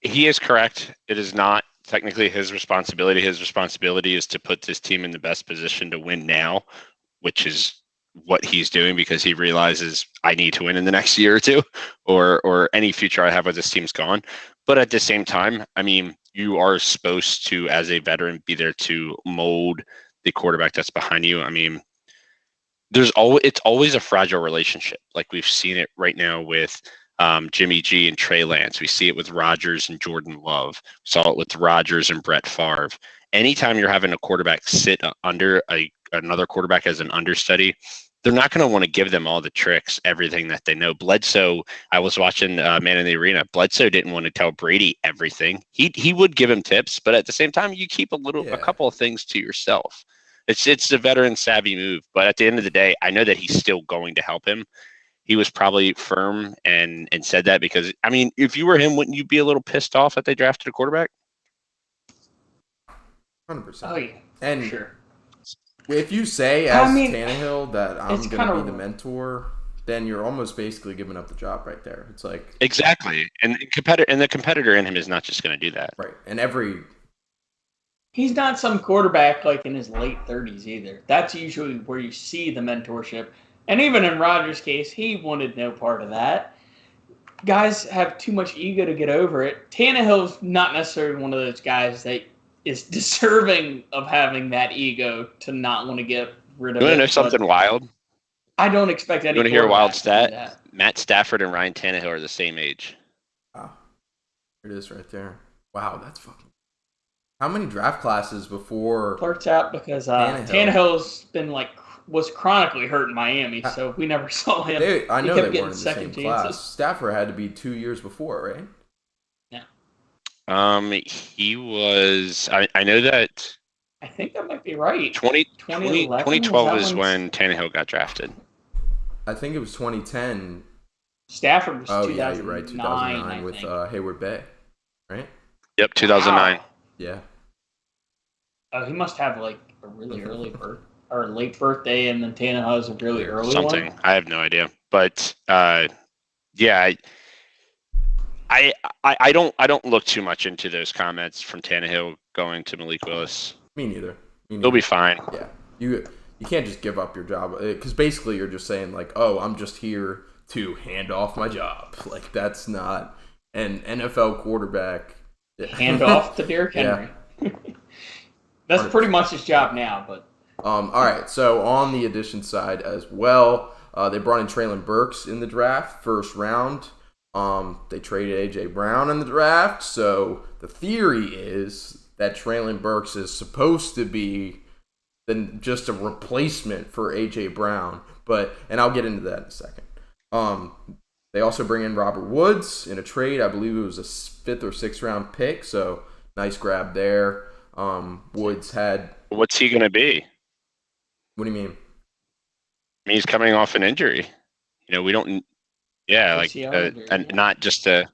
he is correct. It is not technically his responsibility. His responsibility is to put this team in the best position to win now, which is what he's doing because he realizes I need to win in the next year or two, or any future I have with this team's gone. But at the same time, I mean, you are supposed to, as a veteran, be there to mold the quarterback that's behind you. I mean, it's always a fragile relationship. Like we've seen it right now with Jimmy G and Trey Lance. We see it with Rodgers and Jordan Love. We saw it with Rodgers and Brett Favre. Anytime you're having a quarterback sit under another quarterback as an understudy, they're not going to want to give them all the tricks, everything that they know. Bledsoe, I was watching Man in the Arena. Bledsoe didn't want to tell Brady everything. He would give him tips, but at the same time, you keep a couple of things to yourself. It's a veteran savvy move, but at the end of the day, I know that he's still going to help him. He was probably firm and said that because, I mean, if you were him, wouldn't you be a little pissed off that they drafted a quarterback? 100%. Oh, yeah. And sure. If you say as Tannehill that I'm going to be the mentor, then you're almost basically giving up the job right there. It's like exactly, and the competitor in him is not just going to do that, right. And he's not some quarterback like in his late 30s either. That's usually where you see the mentorship. And even in Rodgers' case, he wanted no part of that. Guys have too much ego to get over it. Tannehill's not necessarily one of those guys that is deserving of having that ego to not want to get rid of it. You want to know something wild? I don't expect any. You want to hear a wild stat? That. Matt Stafford and Ryan Tannehill are the same age. Wow. It is right there. Wow, that's fucking. How many draft classes before? Clerks out because Tannehill's been was chronically hurt in Miami, so we never saw him. I know he they kept weren't in the same class. Stafford had to be 2 years before, right? Yeah. He was. I know that. I think that might be right. 2012 is when Tannehill got drafted. I think it was 2010. Stafford was 2009. Yeah, you're right. 2009 with Hayward Bay, right? Yep, 2009. Wow. Yeah. Oh, he must have a really early birth or late birthday, and then Tannehill has a really early something. one. I have no idea, but yeah, I don't look too much into those comments from Tannehill going to Malik Willis. Me neither. He'll be fine. Yeah, you can't just give up your job because basically you're just saying oh, I'm just here to hand off my job. That's not an NFL quarterback. Hand off to Derrick Henry. Yeah. That's pretty much his job now. But all right. So on the addition side as well, they brought in Treylon Burks in the draft, first round. They traded A.J. Brown in the draft. So the theory is that Treylon Burks is supposed to be just a replacement for A.J. Brown. And I'll get into that in a second. They also bring in Robert Woods in a trade. I believe it was a 5th or 6th round pick. So nice grab there. Woods had. What's he going to be? What do you mean? I mean, he's coming off an injury. We don't. Yeah, and not just a.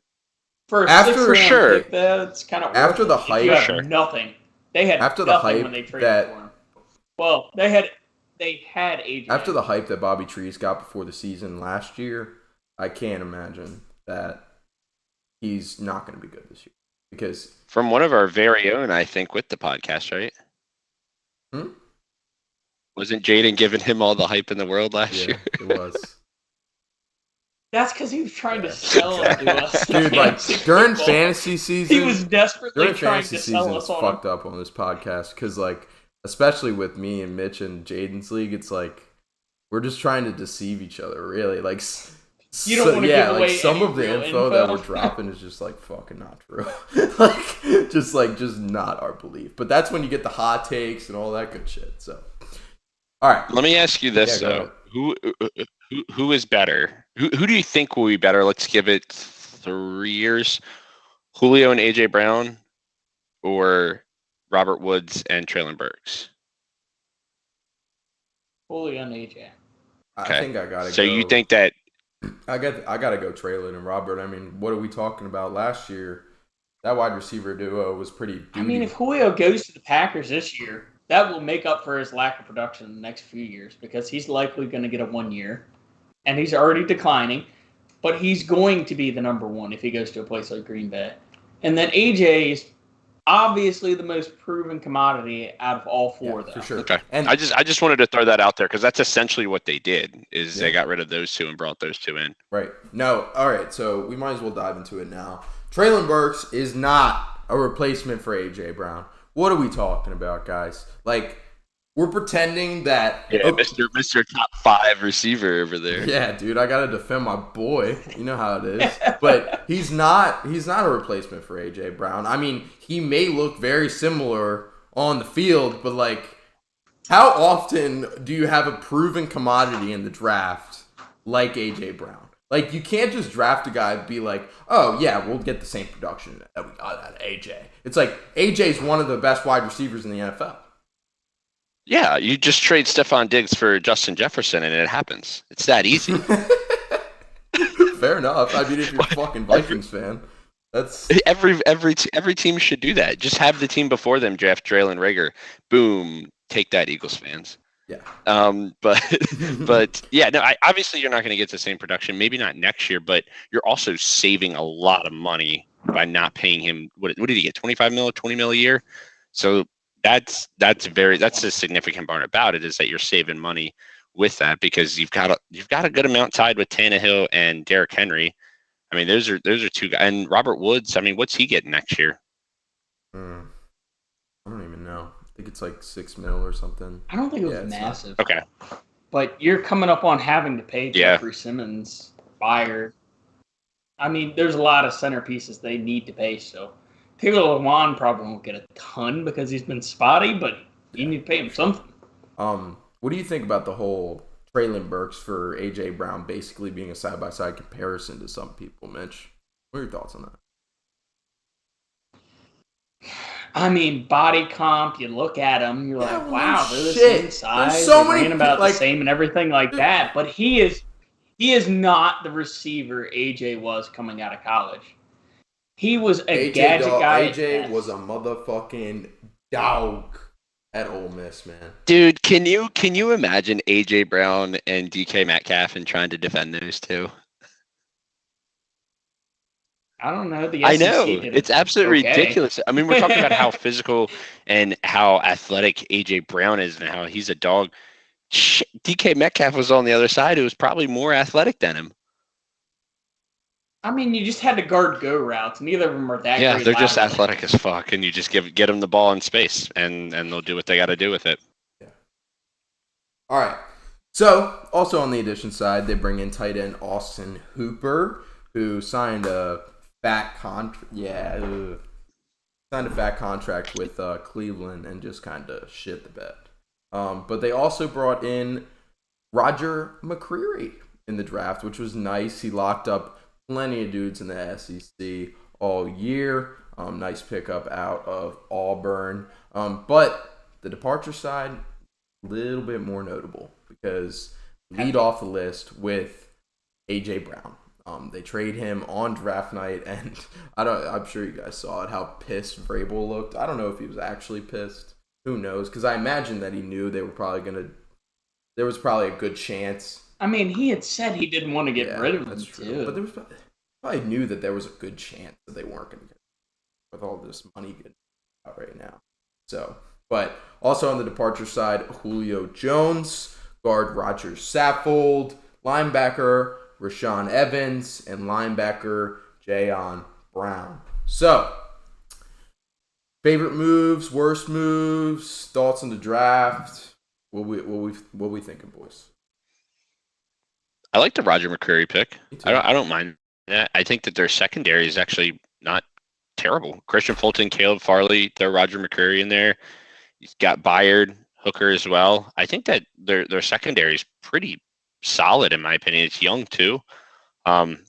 For sure. Pick, that's kind of after the hype. You have nothing. They had after nothing the hype when they traded for him. Well, they had AJ. After the hype that Bobby Trees got before the season last year, I can't imagine that he's not going to be good this year. Because from one of our very own, I think, with the podcast, right? Wasn't Jaden giving him all the hype in the world last year? It was. That's because he was trying to sell it to us. Dude, during fantasy season, he was desperately trying to sell us on fucked up on this podcast because, especially with me and Mitch and Jaden's league, it's we're just trying to deceive each other, really. You don't want to give away some any of the real info that we're dropping is just fucking not true. just not our belief. But that's when you get the hot takes and all that good shit. So, all right. Let me ask you this though: who is better? Who do you think will be better? Let's give it 3 years: Julio and AJ Brown, or Robert Woods and Treylon Burks? Julio and AJ. I think I gotta. So you think that? I gotta go Treylon and Robert. I mean, what are we talking about last year? That wide receiver duo was pretty duty. I mean, if Julio goes to the Packers this year, that will make up for his lack of production in the next few years because he's likely going to get a 1 year, and he's already declining, but he's going to be the number one if he goes to a place like Green Bay. And then AJ is obviously the most proven commodity out of all four, though. For sure. Okay. And I just wanted to throw that out there because that's essentially what they did is they got rid of those two and brought those two in. Right. No. All right. So we might as well dive into it now. Treylon Burks is not a replacement for AJ Brown. What are we talking about, guys? We're pretending that Mr. top 5 receiver over there. Yeah, dude, I gotta defend my boy. You know how it is. But he's not a replacement for AJ Brown. I mean, he may look very similar on the field, but how often do you have a proven commodity in the draft like AJ Brown? You can't just draft a guy and be oh yeah, we'll get the same production that we got out of AJ. It's AJ's one of the best wide receivers in the NFL. Yeah, you just trade Stefan Diggs for Justin Jefferson, and it happens. It's that easy. Fair enough. I mean, if you're a fucking Vikings fan, that's every team should do that. Just have the team before them draft Jalen Reagor. Boom, take that, Eagles fans. But yeah, no. Obviously, you're not going to get the same production. Maybe not next year, but you're also saving a lot of money by not paying him. What did he get? 25 mil, 20 mil a year. So that's a significant part about it, is that you're saving money with that, because you've got a good amount tied with Tannehill and Derrick Henry. I mean, those are two guys. And Robert Woods, I mean, what's he getting next year? I don't even know. I think it's like 6 mil or something. I don't think it was massive. Okay. But you're coming up on having to pay Jeffrey Simmons, Byard. I mean, there's a lot of centerpieces they need to pay. So Taylor Lewan probably won't get a ton because he's been spotty, but you need to pay him something. What do you think about the whole Traylon Burks for A.J. Brown basically being a side-by-side comparison to some people, Mitch? What are your thoughts on that? I mean, body comp, you look at him, you're like, wow, they're the same size. There's so they many about the same and everything like that. But he is not the receiver AJ was coming out of college. He was a gadget guy. AJ was a motherfucking dog at Ole Miss, man. Dude, can you imagine AJ Brown and DK Metcalf and trying to defend those two? I don't know. I know. It's absolutely ridiculous. I mean, we're talking about how physical and how athletic AJ Brown is and how he's a dog. Shit, DK Metcalf was on the other side, who was probably more athletic than him. I mean, you just had to guard go routes. Neither of them are that great. Yeah, they're just athletic as fuck, and you just get them the ball in space, and they'll do what they got to do with it. Yeah. All right. So, also on the addition side, they bring in tight end Austin Hooper, who signed a fat contract. Yeah, signed a fat contract with Cleveland and just kind of shit the bed. But they also brought in Roger McCreary in the draft, which was nice. He locked up plenty of dudes in the SEC all year. Nice pickup out of Auburn. But the departure side, a little bit more notable because lead off the list with A.J. Brown. They trade him on draft night, and I'm sure you guys saw it, how pissed Vrabel looked. I don't know if he was actually pissed. Who knows? Because I imagine that he knew they were probably there was probably a good chance. I mean, he had said he didn't want to get rid of him, that's true. too. But there was probably knew that there was a good chance that they weren't going to get with all this money getting out right now. So, but also on the departure side, Julio Jones, guard Roger Saffold, linebacker Rashaan Evans, and linebacker Jayon Brown. So, favorite moves, worst moves, thoughts on the draft. What we thinking, boys? I like the Roger McCreary pick. I don't mind that. I think that their secondary is actually not terrible. Christian Fulton, Caleb Farley, they're Roger McCreary in there. He's got Byard, Hooker as well. I think that their secondary is pretty solid in my opinion. It's young too,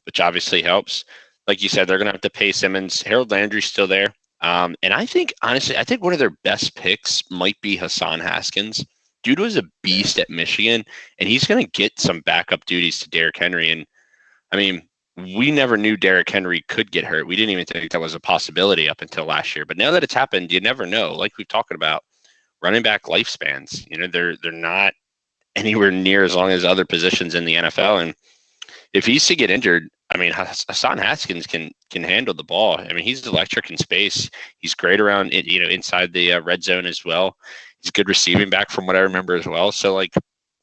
which obviously helps. Like you said, they're going to have to pay Simmons. Harold Landry's still there. And I think, honestly, one of their best picks might be Hassan Haskins. Dude was a beast at Michigan, and he's going to get some backup duties to Derrick Henry. And, I mean, we never knew Derrick Henry could get hurt. We didn't even think that was a possibility up until last year. But now that it's happened, you never know. Like we've talked about, running back lifespans, they're not anywhere near as long as other positions in the NFL. And if he's to get injured, I mean, Hassan Haskins can handle the ball. I mean, he's electric in space. He's great around, inside the red zone as well. He's a good receiving back from what I remember as well. So, like,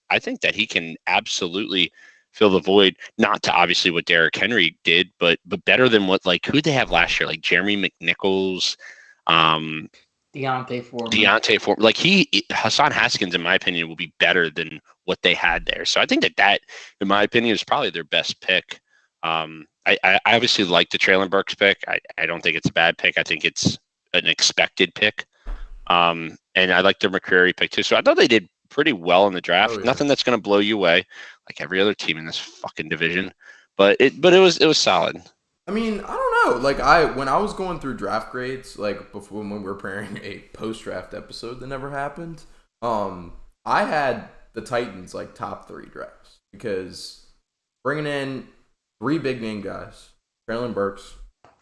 I think that he can absolutely fill the void, not to obviously what Derrick Henry did, but better than who they have last year, like Jeremy McNichols, Deontay Foreman. Like Hassan Haskins, in my opinion, will be better than what they had there. So I think that, in my opinion, is probably their best pick. I obviously like the Traylon Burks pick. I don't think it's a bad pick. I think it's an expected pick. And I like their McCreary pick too. So I thought they did pretty well in the draft. Nothing that's going to blow you away, like every other team in this fucking division. But it was solid. I mean, I don't know. Like when I was going through draft grades, like before when we were preparing a post-draft episode that never happened, I had the Titans like top 3 drafts because bringing in 3 big name guys, Traylon Burks,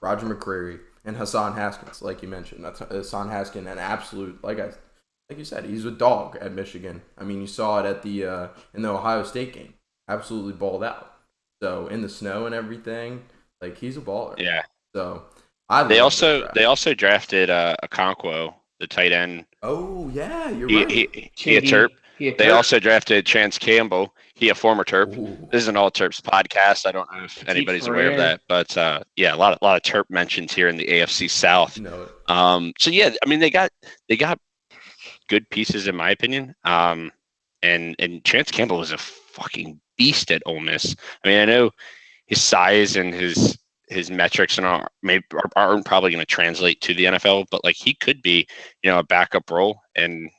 Roger McCreary, and Hassan Haskins, like you mentioned. That's Hassan Haskins, an absolute, like I like you said, he's a dog at Michigan. I mean, you saw it at the in the Ohio State game. Absolutely balled out. So in the snow and everything, like he's a baller. Yeah. So They also drafted Okonkwo, the tight end. Oh yeah, you're right. He a Terp. They also drafted Chance Campbell. He a former Terp. Ooh. This is an all Terps podcast. I don't know if anybody's aware of that, but yeah, a lot of Terp mentions here in the AFC South. No. So yeah, I mean they got good pieces in my opinion. And Chance Campbell was a fucking beast at Ole Miss. I mean, I know his size and his metrics and aren't probably going to translate to the NFL, but like he could be, a backup role and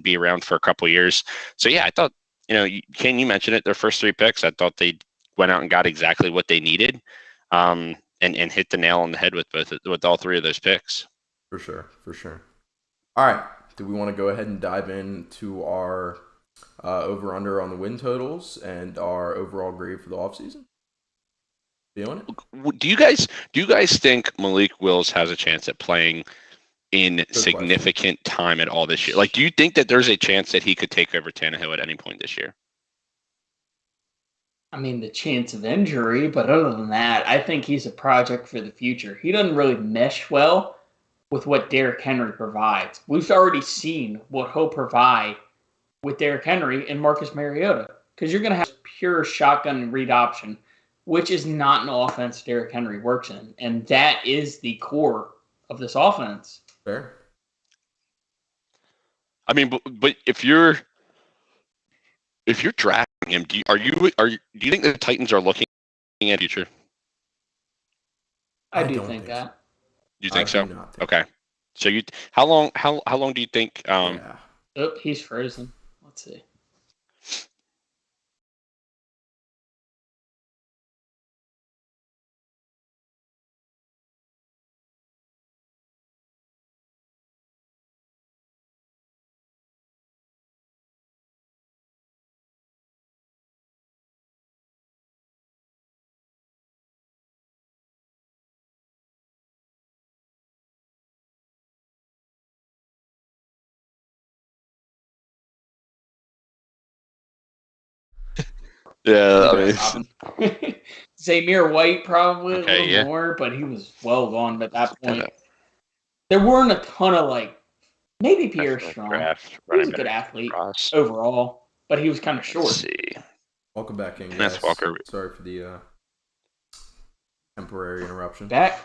be around for a couple of years. So yeah, I thought, Kane, you mentioned it, their first 3 picks, I thought they went out and got exactly what they needed, and hit the nail on the head with all 3 of those picks. For sure. All right, do we want to go ahead and dive into our over/under on the win totals and our overall grade for the offseason? Feeling it? Do you guys think Malik Willis has a chance at playing in significant time at all this year? Like, do you think that there's a chance that he could take over Tannehill at any point this year? I mean, the chance of injury, but other than that, I think he's a project for the future. He doesn't really mesh well with what Derrick Henry provides. We've already seen what he'll provide with Derrick Henry and Marcus Mariota, because you're going to have pure shotgun and read option, which is not an offense Derrick Henry works in. And that is the core of this offense. Fair. I mean, but if you're drafting him, do you think the Titans are looking at the future? I do think that. You think so? Okay. So how long do you think? Oh, he's frozen. Let's see. Yeah, I mean, Zamir White probably a little more, but he was well gone at that point. There weren't a ton of maybe Pierre Strong. He was a good athlete overall, but he was kind of short. Let's see. Welcome back in, guys. That's Walker. Sorry for the temporary interruption. Back.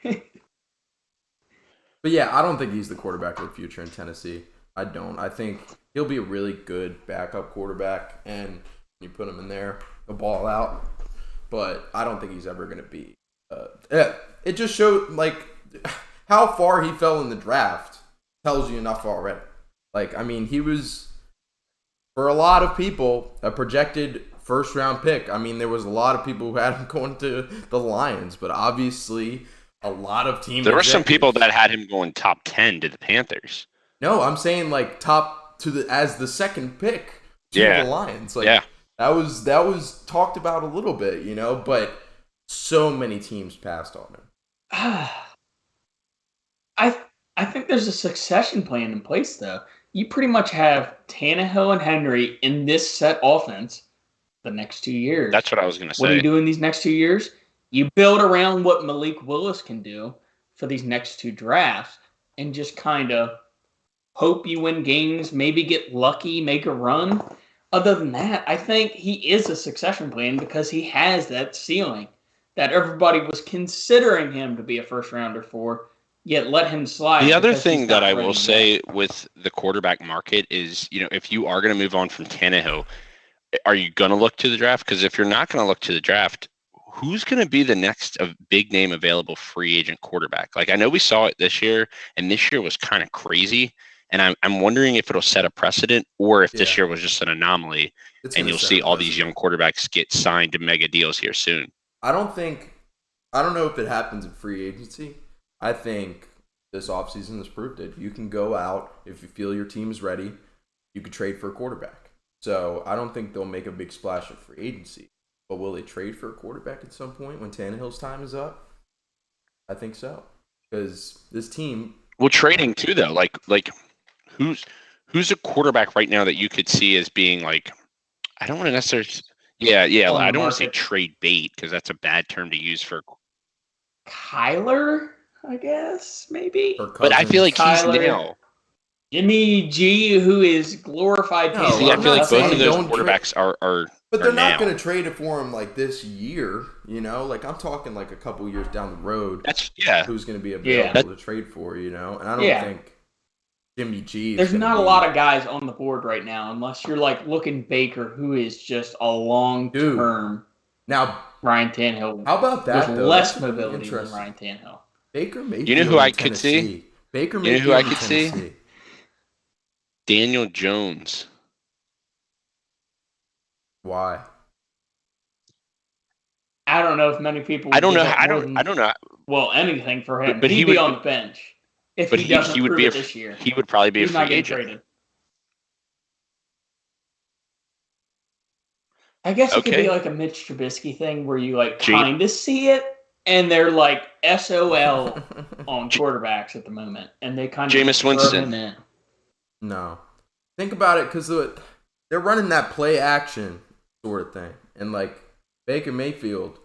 But yeah, I don't think he's the quarterback of the future in Tennessee. I don't. I think he'll be a really good backup quarterback, and you put him in there, he'll ball out. But I don't think he's ever going to be. It just showed, how far he fell in the draft tells you enough already. He was, for a lot of people, a projected first-round pick. I mean, there was a lot of people who had him going to the Lions, but obviously a lot of teams. There were some people that had him going top 10 to the Panthers. No, I'm saying top as the second pick to the Lions. That was talked about a little bit, but so many teams passed on him. I think there's a succession plan in place, though. You pretty much have Tannehill and Henry in this set offense the next 2 years. That's what I was going to say. What do you do in these next 2 years? You build around what Malik Willis can do for these next 2 drafts and just kind of hope you win games, maybe get lucky, make a run. Other than that, I think he is a succession plan because he has that ceiling that everybody was considering him to be a first-rounder for, yet let him slide. The other thing that I will say with the quarterback market is, if you are going to move on from Tannehill, are you going to look to the draft? Because if you're not going to look to the draft, who's going to be the next big name available free agent quarterback? I know we saw it this year, and this year was kind of crazy. And I'm wondering if it'll set a precedent or if this year was just an anomaly and you'll see all these young quarterbacks get signed to mega deals here soon. I don't know if it happens in free agency. I think this offseason has proved it. You can go out if you feel your team is ready. You could trade for a quarterback. So I don't think they'll make a big splash of free agency. But will they trade for a quarterback at some point when Tannehill's time is up? I think so. Because this team... Well, trading too, though. who's a quarterback right now that you could see as being like, I don't want to necessarily, yeah. On I the don't want to say market. trade bait because that's a bad term to use for. Kyler, I guess, maybe. Or But I feel Cousins. like he's Kyler. now. Jimmy G, who is glorified No, Tannehill. See, I I'm feel not like both saying of those don't quarterbacks are. But they're not now. going to trade it for him like this year, you know? Like, I'm talking like a couple years down the road. That's yeah. Who's going to be available to trade for, you know? And I don't think Jimmy G is There's gonna not be... a lot of guys on the board right now, unless you're like looking Baker, who is just a long-term Now, Ryan Tannehill. how about that, with though? less That's really mobility than interesting. Ryan Tannehill. Baker Mayfield You know who I in could see? Tennessee. Baker You know Mayfield who I in could see? Tennessee. Daniel Jones. Why? I don't know if many people. I don't know. give up I more don't. than- I don't know. Well, anything for him. But He'd he be would- on the bench if But he doesn't he would prove be it this year. He would probably be He's a not free getting agent. traded. I guess it could be like a Mitch Trubisky thing where you like kind of see it, and they're like SOL on quarterbacks at the moment, and they kind of Jameis throw Winston. him in. No. Think about it, because they're running that play action sort of thing. And, like, Baker Mayfield,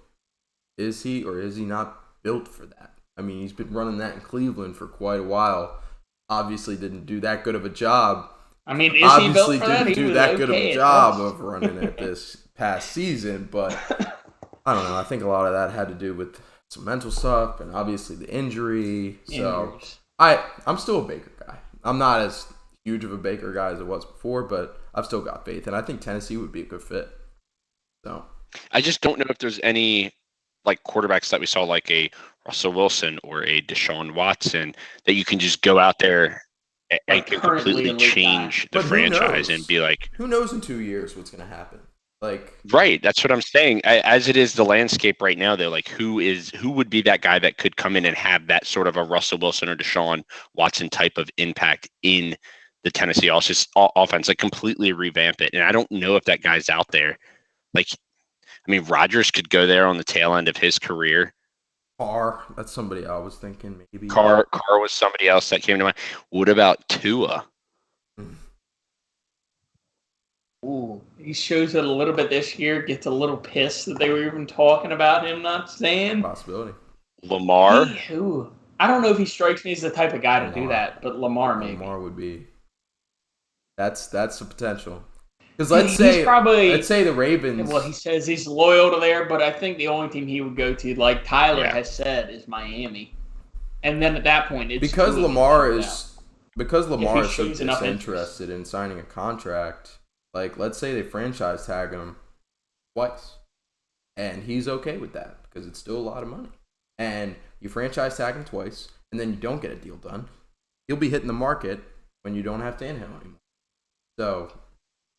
is he or is he not built for that? I mean, he's been running that in Cleveland for quite a while. Obviously didn't do that good of a job. I mean, is Obviously he built for that? didn't do that good of a job of running it this past season, but I don't know. I think a lot of that had to do with some mental stuff and obviously the injury. So I'm still a Baker guy. I'm not as huge of a Baker guy as I was before, but I've still got faith, and I think Tennessee would be a good fit. So I just don't know if there's any like quarterbacks that we saw like a Russell Wilson or a Deshaun Watson that you can just go out there and can completely change the franchise and be like, who knows in 2 years what's going to happen? Like, right, that's what I'm saying. As it is the landscape right now, though, like who would be that guy that could come in and have that sort of a Russell Wilson or Deshaun Watson type of impact in the Tennessee offense, like completely revamp it. And I don't know if that guy's out there. Like, I mean, Rodgers could go there on the tail end of his career. Carr, that's somebody I was thinking maybe. Carr was somebody else that came to mind. What about Tua? Ooh, he shows it a little bit this year. Gets a little pissed that they were even talking about him not staying. Possibility. Lamar. I don't know if he strikes me as the type of guy to do that, but Lamar maybe. Lamar would be. That's the potential. Because let's say the Ravens. Well, he says he's loyal to there, but I think the only team he would go to, like Tyler has said, is Miami. And then at that point, it's because Lamar is so shows enough disinterested in signing a contract. Like, let's say they franchise tag him twice, and he's okay with that because it's still a lot of money. And you franchise tag him twice, and then you don't get a deal done. He'll be hitting the market when you don't have Tannehill anymore. So,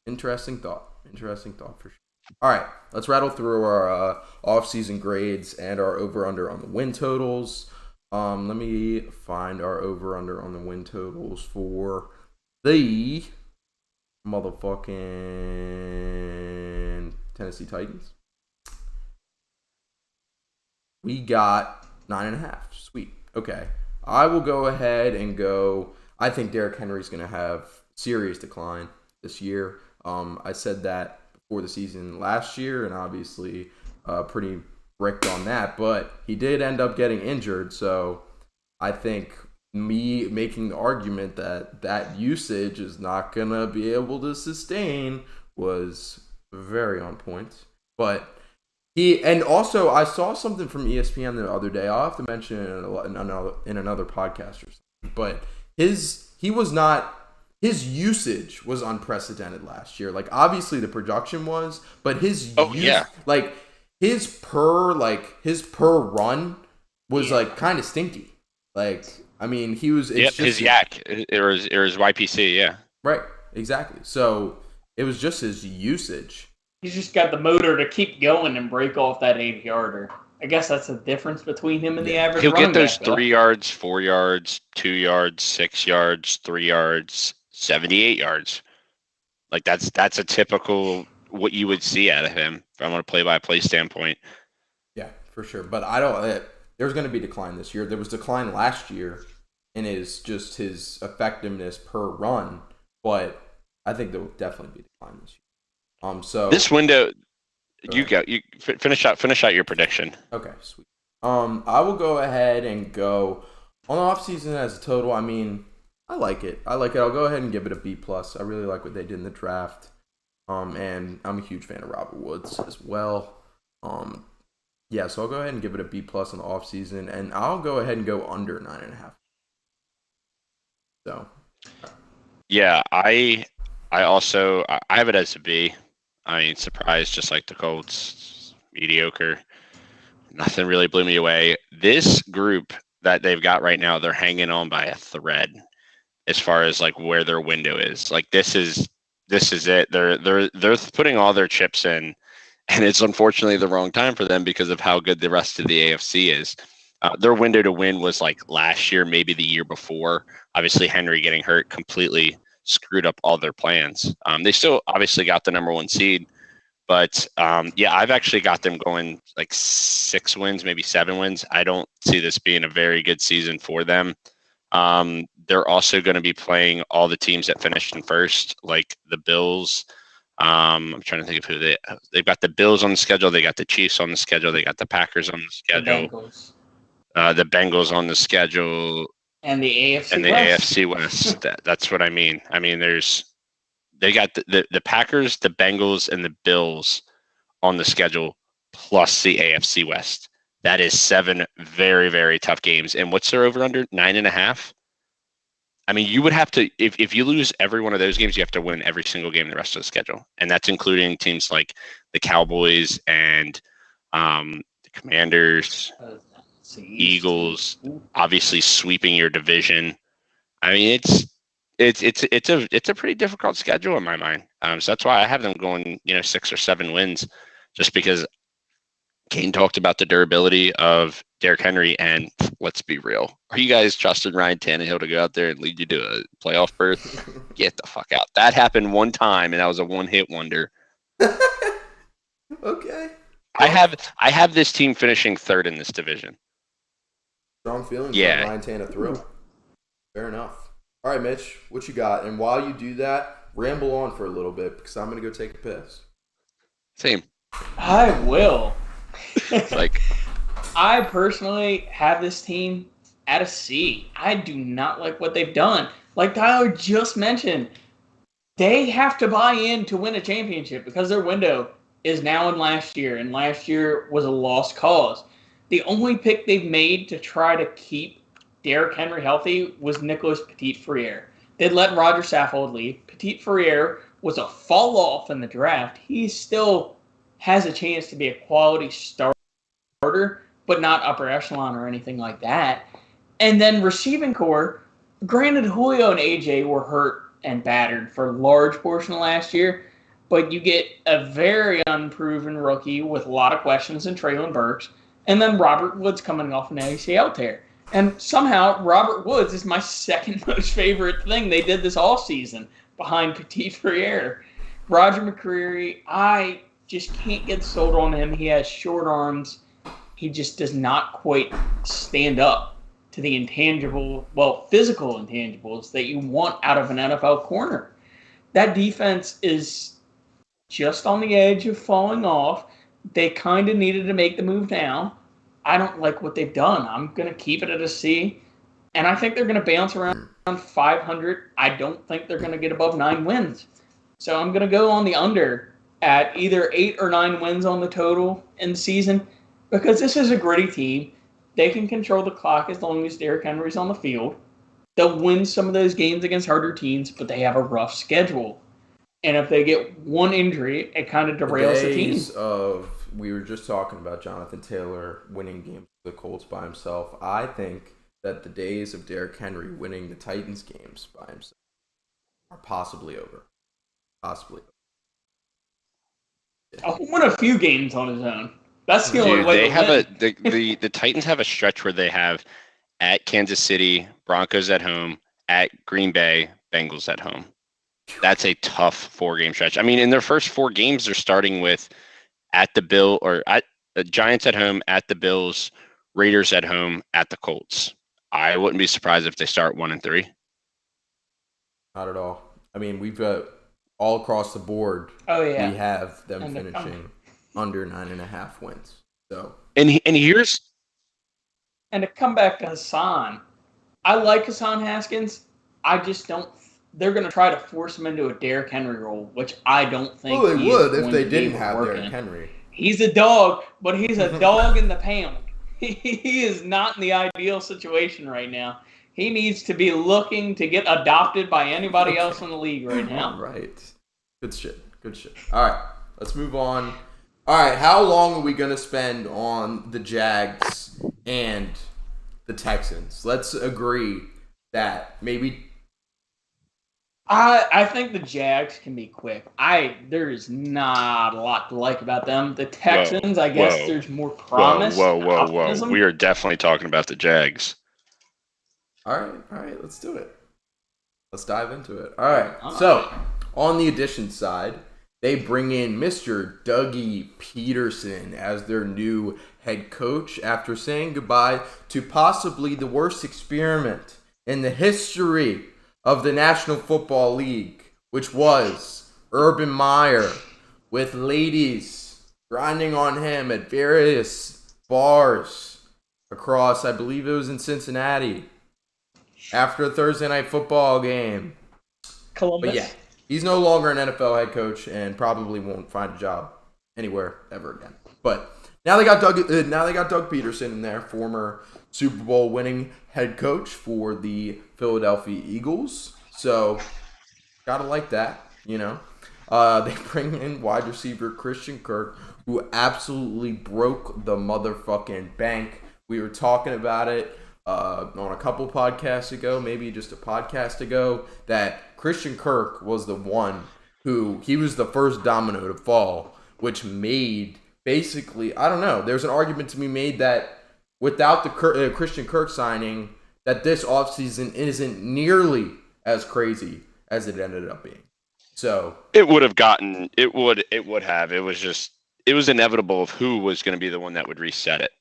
interesting thought for sure. All right, let's rattle through our off-season grades and our over/under on the win totals. Let me find our over/under on the win totals for the motherfucking Tennessee Titans. We got 9.5. Sweet. Okay. I will go ahead and go. I think Derrick Henry's going to have serious decline this year. I said that before the season last year, and obviously pretty bricked on that, but he did end up getting injured, so I think me making the argument that usage is not going to be able to sustain was very on point. But and also I saw something from ESPN the other day. I'll have to mention it in another podcast or something. But his usage was unprecedented last year. Like, obviously the production was, but his per run was like kind of stinky. Like, I mean, he was. His yak or his YPC, yeah. Right, exactly. So it was just his usage. He's just got the motor to keep going and break off that 80-yarder. I guess that's the difference between him and the average. He'll get those 3 yards, 4 yards, 2 yards, 6 yards, 3 yards, 78 yards. Like that's a typical what you would see out of him from a play-by-play standpoint. Yeah, for sure. But I don't. There's going to be decline this year. There was decline last year. and his effectiveness per run, but I think there will definitely be decline this year. So this window, finish out your prediction. Okay, sweet. I will go ahead and go on the offseason as a total. I mean, I like it. I'll go ahead and give it a B+. I really like what they did in the draft. And I'm a huge fan of Robert Woods as well. Yeah, so I'll go ahead and give it a B+ on the offseason, and I'll go ahead and go under 9.5. So. Yeah, I have it as a B. I mean, surprised, just like the Colts, mediocre. Nothing really blew me away. This group that they've got right now, they're hanging on by a thread as far as like where their window is. Like this is it. They're putting all their chips in, and it's unfortunately the wrong time for them because of how good the rest of the AFC is. Their window to win was like last year, maybe the year before. Obviously, Henry getting hurt completely screwed up all their plans. They still obviously got the number 1 seed, but yeah, I've actually got them going like 6 wins, maybe 7 wins. I don't see this being a very good season for them. They're also going to be playing all the teams that finished in first, like the Bills. I'm trying to think of who they've got. The Bills on the schedule. They got the Chiefs on the schedule. They got the Packers on the schedule. The Bengals on the schedule. And the AFC West. AFC West. That's what I mean. I mean, they got the Packers, the Bengals, and the Bills on the schedule, plus the AFC West. That is 7 very, very tough games. And what's their over/under? 9.5. I mean, you would have to, if you lose every one of those games, you have to win every single game in the rest of the schedule, and that's including teams like the Cowboys and the Commanders. Eagles, obviously sweeping your division. I mean, it's a pretty difficult schedule in my mind. So that's why I have them going, 6 or 7 wins, just because Kane talked about the durability of Derrick Henry, and let's be real. Are you guys trusting Ryan Tannehill to go out there and lead you to a playoff berth? Get the fuck out. That happened one time, and that was a one-hit wonder. Okay. I have this team finishing 3rd in this division. Strong feelings on Ryan Tannehill through. Fair enough. All right, Mitch, what you got? And while you do that, ramble on for a little bit because I'm going to go take a piss. Same. I will. Like, I personally have this team at a C. I do not like what they've done. Like Tyler just mentioned, they have to buy in to win a championship because their window is now in last year, and last year was a lost cause. The only pick they've made to try to keep Derrick Henry healthy was Nicholas Petit-Frere. They'd let Roger Saffold leave. Petit-Frere was a fall off in the draft. He still has a chance to be a quality starter, but not upper echelon or anything like that. And then receiving core, granted Julio and AJ were hurt and battered for a large portion of last year, but you get a very unproven rookie with a lot of questions in Treylon Burks, and then Robert Woods coming off an ACL tear. And somehow Robert Woods is my second most favorite thing they did this offseason behind Petit-Frere. Roger McCreary, I just can't get sold on him. He has short arms. He just does not quite stand up to the physical intangibles that you want out of an NFL corner. That defense is just on the edge of falling off. They kind of needed to make the move now. I don't like what they've done. I'm going to keep it at a C, and I think they're going to bounce around 500. I don't think they're going to get above 9 wins. So I'm going to go on the under at either 8 or 9 wins on the total in the season because this is a gritty team. They can control the clock as long as Derrick Henry's on the field. They'll win some of those games against harder teams, but they have a rough schedule. And if they get one injury, it kind of derails the team. We were just talking about Jonathan Taylor winning games for the Colts by himself. I think that the days of Derrick Henry winning the Titans games by himself are possibly over. I'll win a few games on his own. That's the only way. They have the Titans have a stretch where they have at Kansas City, Broncos at home, at Green Bay, Bengals at home. That's a tough 4-game stretch. I mean, in their first 4 games, they're starting with at the Giants at home, at the Bills, Raiders at home, at the Colts. I wouldn't be surprised if they start 1-3. Not at all. I mean, we've got all across the board. Oh yeah, we have them And finishing under 9.5 wins. So And here's and to come back to Hassan, I like Hassan Haskins. I just don't. They're going to try to force him into a Derrick Henry role, which I don't think. well, they he is would if going they to be didn't able to have work Derrick in. Henry. He's a dog, but he's a dog in the pound. He is not in the ideal situation right now. He needs to be looking to get adopted by anybody else in the league right now. All right. Good shit. Good shit. All right. Let's move on. All right. How long are we going to spend on the Jags and the Texans? Let's agree that maybe. I think the Jags can be quick. There is not a lot to like about them. The Texans, I guess there's more promise. Whoa. We are definitely talking about the Jags. All right. Let's do it. Let's dive into it. All right. So, on the addition side, they bring in Mr. Dougie Peterson as their new head coach after saying goodbye to possibly the worst experiment in the history of the National Football League, which was Urban Meyer with ladies grinding on him at various bars across, I believe it was in Cincinnati, after a Thursday night football game. Columbus. But yeah, he's no longer an NFL head coach and probably won't find a job anywhere ever again. But now they got Doug Peterson in there, former Super Bowl winning head coach for the Philadelphia Eagles. So gotta like that, you know. They bring in wide receiver Christian Kirk, who absolutely broke the motherfucking bank. We were talking about it on a couple podcasts ago, maybe just a podcast ago, that Christian Kirk was the one he was the first domino to fall, which made basically, I don't know, there's an argument to be made that without the Christian Kirk signing, that this offseason isn't nearly as crazy as it ended up being. So it would have. It was inevitable of who was going to be the one that would reset it.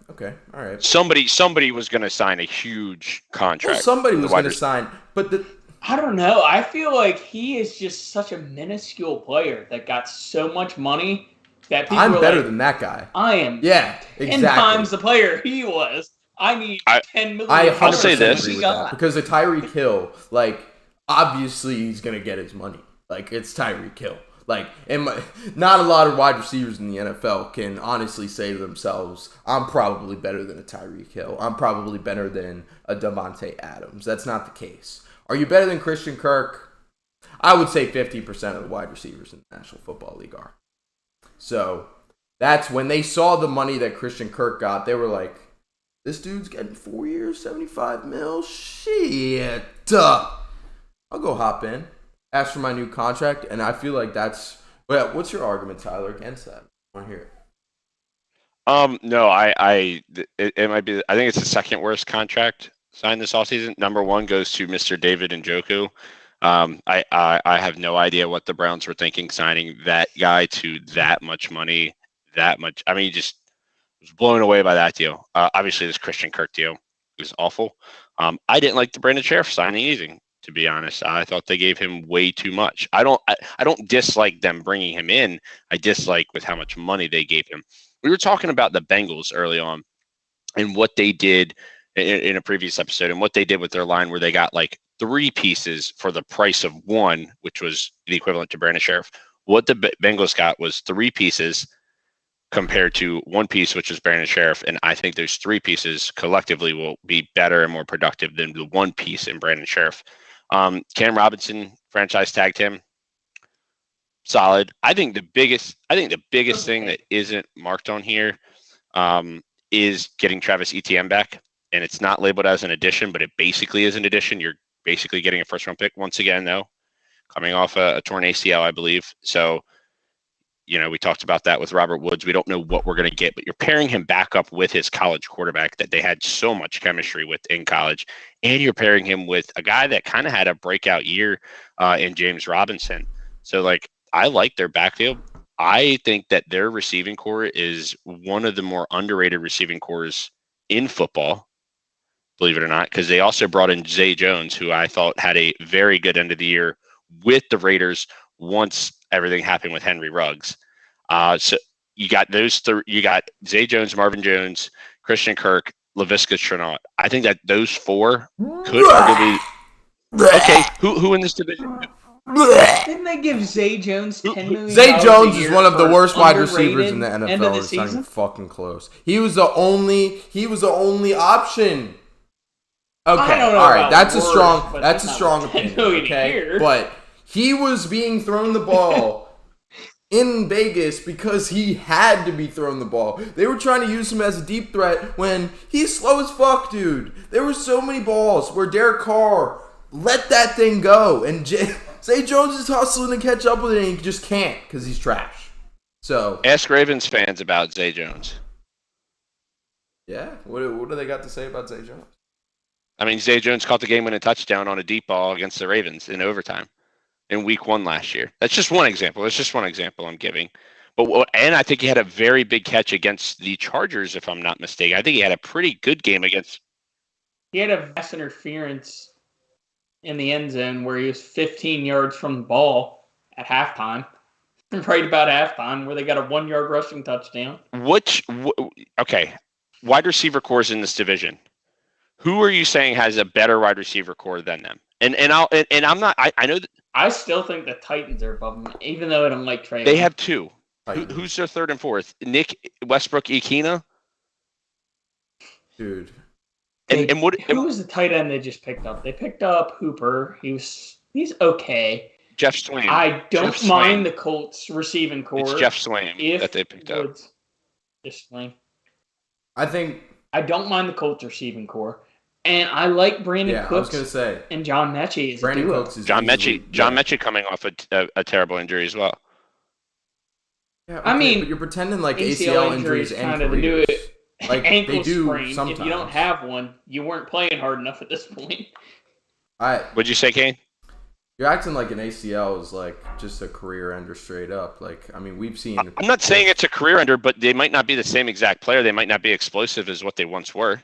Okay, all right. Somebody was going to sign a huge contract. Well, somebody was going to sign, but I don't know. I feel like he is just such a minuscule player that got so much money that people I'm are better like, than that guy. I am 10 times the player he was. I need $10 million. I'll say this agree with that, because of Tyreek Hill, like, obviously he's going to get his money. Like, it's Tyreek Hill. Like, not a lot of wide receivers in the NFL can honestly say to themselves, I'm probably better than a Tyreek Hill. I'm probably better than a Devontae Adams. That's not the case. Are you better than Christian Kirk? I would say 50% of the wide receivers in the National Football League are. So that's when they saw the money that Christian Kirk got, they were like, this dude's getting 4 years, $75 million? Shit. I'll go hop in, ask for my new contract, and I feel like that's... Well, what's your argument, Tyler, against that? I want to hear it. No, it might be... I think it's the second worst contract signed this offseason. Number one goes to Mr. David Njoku. I have no idea what the Browns were thinking signing that guy to that much money, that much. I mean, just was blown away by that deal. Obviously, this Christian Kirk deal was awful. I didn't like the Brandon Sheriff signing either, to be honest. I thought they gave him way too much. I don't dislike them bringing him in. I dislike with how much money they gave him. We were talking about the Bengals early on and what they did in a previous episode and what they did with their line where they got like 3 pieces for the price of 1, which was the equivalent to Brandon Sheriff. What the Bengals got was 3 pieces compared to 1 piece, which is Brandon Sheriff. And I think those 3 pieces collectively will be better and more productive than the 1 piece in Brandon Sheriff. Cam Robinson franchise tagged him. Solid. I think the biggest thing that isn't marked on here is getting Travis Etienne back. And it's not labeled as an addition, but it basically is an addition. You're basically getting a first-round pick once again, though, coming off a torn ACL, I believe. So, we talked about that with Robert Woods. We don't know what we're going to get, but you're pairing him back up with his college quarterback that they had so much chemistry with in college, and you're pairing him with a guy that kind of had a breakout year in James Robinson. So, I like their backfield. I think that their receiving core is one of the more underrated receiving cores in football, believe it or not, because they also brought in Zay Jones, who I thought had a very good end of the year with the Raiders once everything happened with Henry Ruggs. So you got you got Zay Jones, Marvin Jones, Christian Kirk, Laviska Shenault. I think that those four could arguably. Okay, who in this division? Didn't they give Zay Jones $10 million? Zay Jones is one of the worst wide receivers in the end of NFL. the It's not even season? fucking close. He was the only option. Okay, I don't know all right, about that's a worst, strong but that's a that's strong not $10 opinion. million a Okay, year. but he was being thrown the ball in Vegas because he had to be thrown the ball. They were trying to use him as a deep threat when he's slow as fuck, dude. There were so many balls where Derek Carr let that thing go, and Zay Jones is hustling to catch up with it, and he just can't because he's trash. So Ask Ravens fans about Zay Jones. yeah, what do they got to say about Zay Jones? I mean, Zay Jones caught the game-winning touchdown on a deep ball against the Ravens in overtime in Week 1 last year. That's just one example. That's just one example I'm giving. And I think he had a very big catch against the Chargers, if I'm not mistaken. I think he had a pretty good game against. He had a vast interference in the end zone where he was 15 yards from the ball at halftime, right about halftime, where they got a 1-yard rushing touchdown. Okay, wide receiver cores in this division. Who are you saying has a better wide receiver core than them? And I'm not. I know that I still think the Titans are above them, even though I don't like Trey. they have two. Titans. Who's their third and fourth? Nick Westbrook, Ikena, Dude. Who was the tight end they just picked up? They picked up Hooper. He's okay. Jeff Swain. I don't Jeff mind Swain. the Colts receiving core. It's Jeff Swain that they picked up. Just Swain. I think. I don't mind the Colts receiving core, and I like Brandon Yeah, Cooks I was gonna say and John Mechie as Brandon a duo. Cooks is John easily- Mechie coming off a terrible injury as well. Yeah, I mean, but you're pretending like ACL ACL injuries and kind of the new careers. Like ankle they do sprain. sometimes. If you don't have one, you weren't playing hard enough at this point. What'd you say, Kane? You're acting like an ACL is like just a career ender straight up. Like, I mean, we've seen. I'm not saying it's a career ender, but they might not be the same exact player. They might not be explosive as what they once were.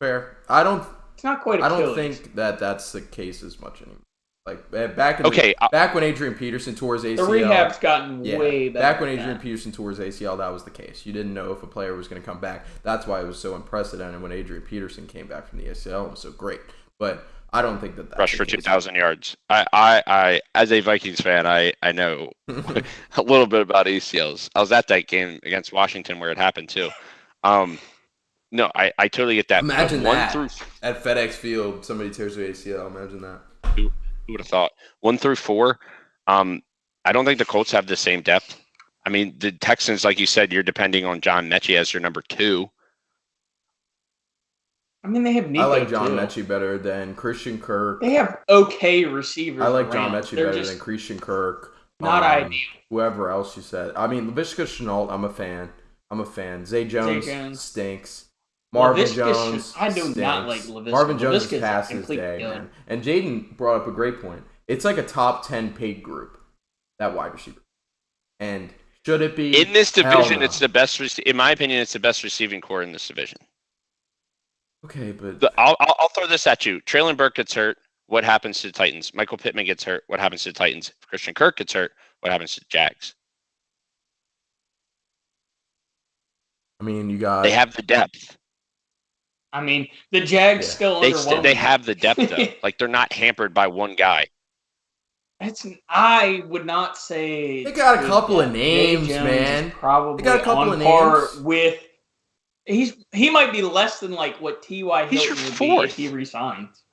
Fair. It's not quite. I don't think that that's the case as much anymore. Like back when Adrian Peterson tore his ACL, the rehab's gotten way better. Back when than Adrian that. Peterson tore his ACL, that was the case. You didn't know if a player was going to come back. That's why it was so unprecedented when Adrian Peterson came back from the ACL. It was so great. But I don't think that Rushed for 2,000 yards. I as a Vikings fan, I know a little bit about ACLs. I was at that game against Washington where it happened too. No, I totally get that. Imagine But that. At FedEx Field, somebody tears their ACL. Imagine that. Who would have thought? 1 through 4. I don't think the Colts have the same depth. I mean, the Texans, like you said, you're depending on John Mechie as your number 2. I mean, they have Nico, I like John too. Mechie better than Christian Kirk. They have okay receivers. I like John around. Mechie They're better just than Christian Kirk. not ideal. Whoever else you said. I mean, Laviska Shenault, I'm a fan. Zay Jones stinks. Marvin Jones I do stinks. not like Laviska. Marvin Jones Laviska's is past a his complete day, killer. man. And Jaden brought up a great point. It's like a top 10 paid group, that wide receiver. And should it be? In this division, no. it's the best. In my opinion, it's the best receiving core in this division. Okay, but I'll throw this at you. Traylon Burke gets hurt. What happens to the Titans? Michael Pittman gets hurt. What happens to the Titans? If Christian Kirk gets hurt. What happens to the Jags? I mean, you got. They have the depth. I mean, the Jags still underwhelming. They have the depth though. Like they're not hampered by one guy. I would not say They got a couple of Zay names, Jones man. is probably They got a couple on of par names. with. He might be less than like what T.Y. He's Hilton your would be fourth. if he resigns.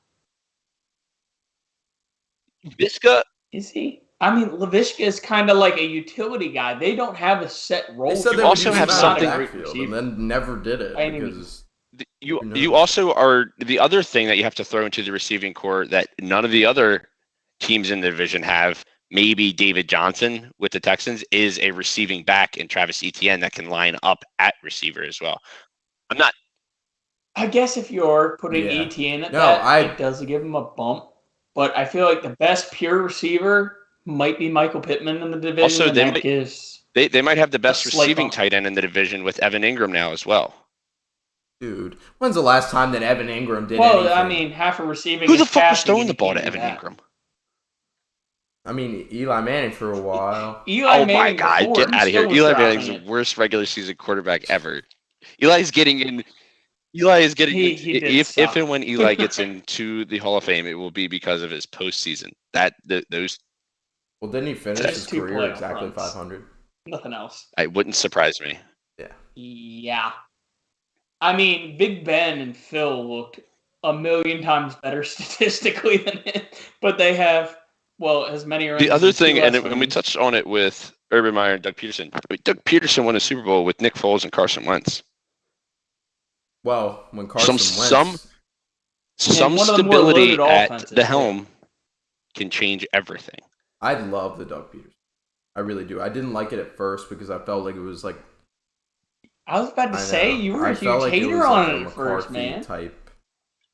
Visca. Is he? I mean, Laviska is kind of like a utility guy. They don't have a set role. They said You they also would have use him something- out of the backfield, and then never did it I mean, because You also are the other thing that you have to throw into the receiving core that none of the other teams in the division have. Maybe David Johnson with the Texans is a receiving back in Travis Etienne that can line up at receiver as well. I'm not. I guess if you're putting Yeah. ETN at No, it does give him a bump. But I feel like the best pure receiver might be Michael Pittman in the division. Also, and that gives they might have the best a slight receiving bump. tight end in the division with Evan Ingram now as well. Dude, when's the last time that Evan Ingram did anything? Well, I mean, half a receiving. Who the is fuck was passing, throwing the you ball can't to do Evan that. Ingram? I mean, Eli Manning for a while. Eli Oh my Manning God, before, get and out of still here. was Eli dropping Manning's the it. worst regular season quarterback ever. Eli is getting He did if suck. and when Eli gets into the Hall of Fame, it will be because of his postseason. Those Well, didn't he finish Just his 2 career playoff exactly runs. 500? Nothing else. it wouldn't surprise me. Yeah. I mean, Big Ben and Phil looked a million times better statistically than him, but they have, as many rings. The other and 2 thing, less and we rings. touched on it with Urban Meyer and Doug Peterson. Doug Peterson won a Super Bowl with Nick Foles and Carson Wentz. Well, when Carson Some Wentz, one of the more stability loaded at offenses, the too. helm can change everything. I love the Doug Peterson. I really do. I didn't like it at first because I felt like it was like I was about to say, you were I a felt huge like hater was on like it a at first, McCarthy man. type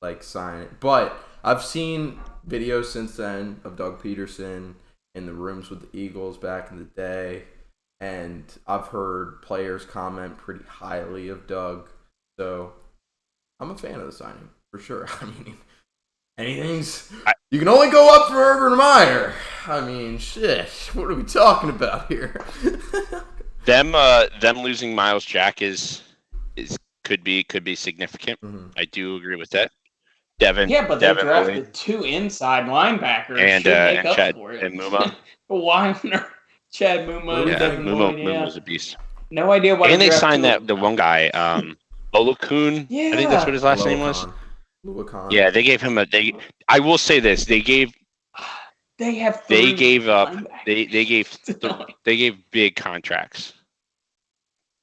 like sign. But I've seen videos since then of Doug Peterson in the rooms with the Eagles back in the day, and I've heard players comment pretty highly of Doug. So I'm a fan of the signing for sure. I mean, you can only go up for Urban Meyer. I mean, shit. What are we talking about here? Them losing Miles Jack could be significant. Mm-hmm. I do agree with that. Devin, Yeah, but they Devin drafted Lloyd 2 inside linebackers. and Should make up Chad for it. and Muma. But why on earth? Chad Muma, Yeah, Devin Lloyd, Muma was a beast. No idea why. And they drafted signed 2 of the them. one guy, Olakun. I think that's what his last name was. Luakon. Yeah, they gave him I will say this: they gave up. They gave big contracts.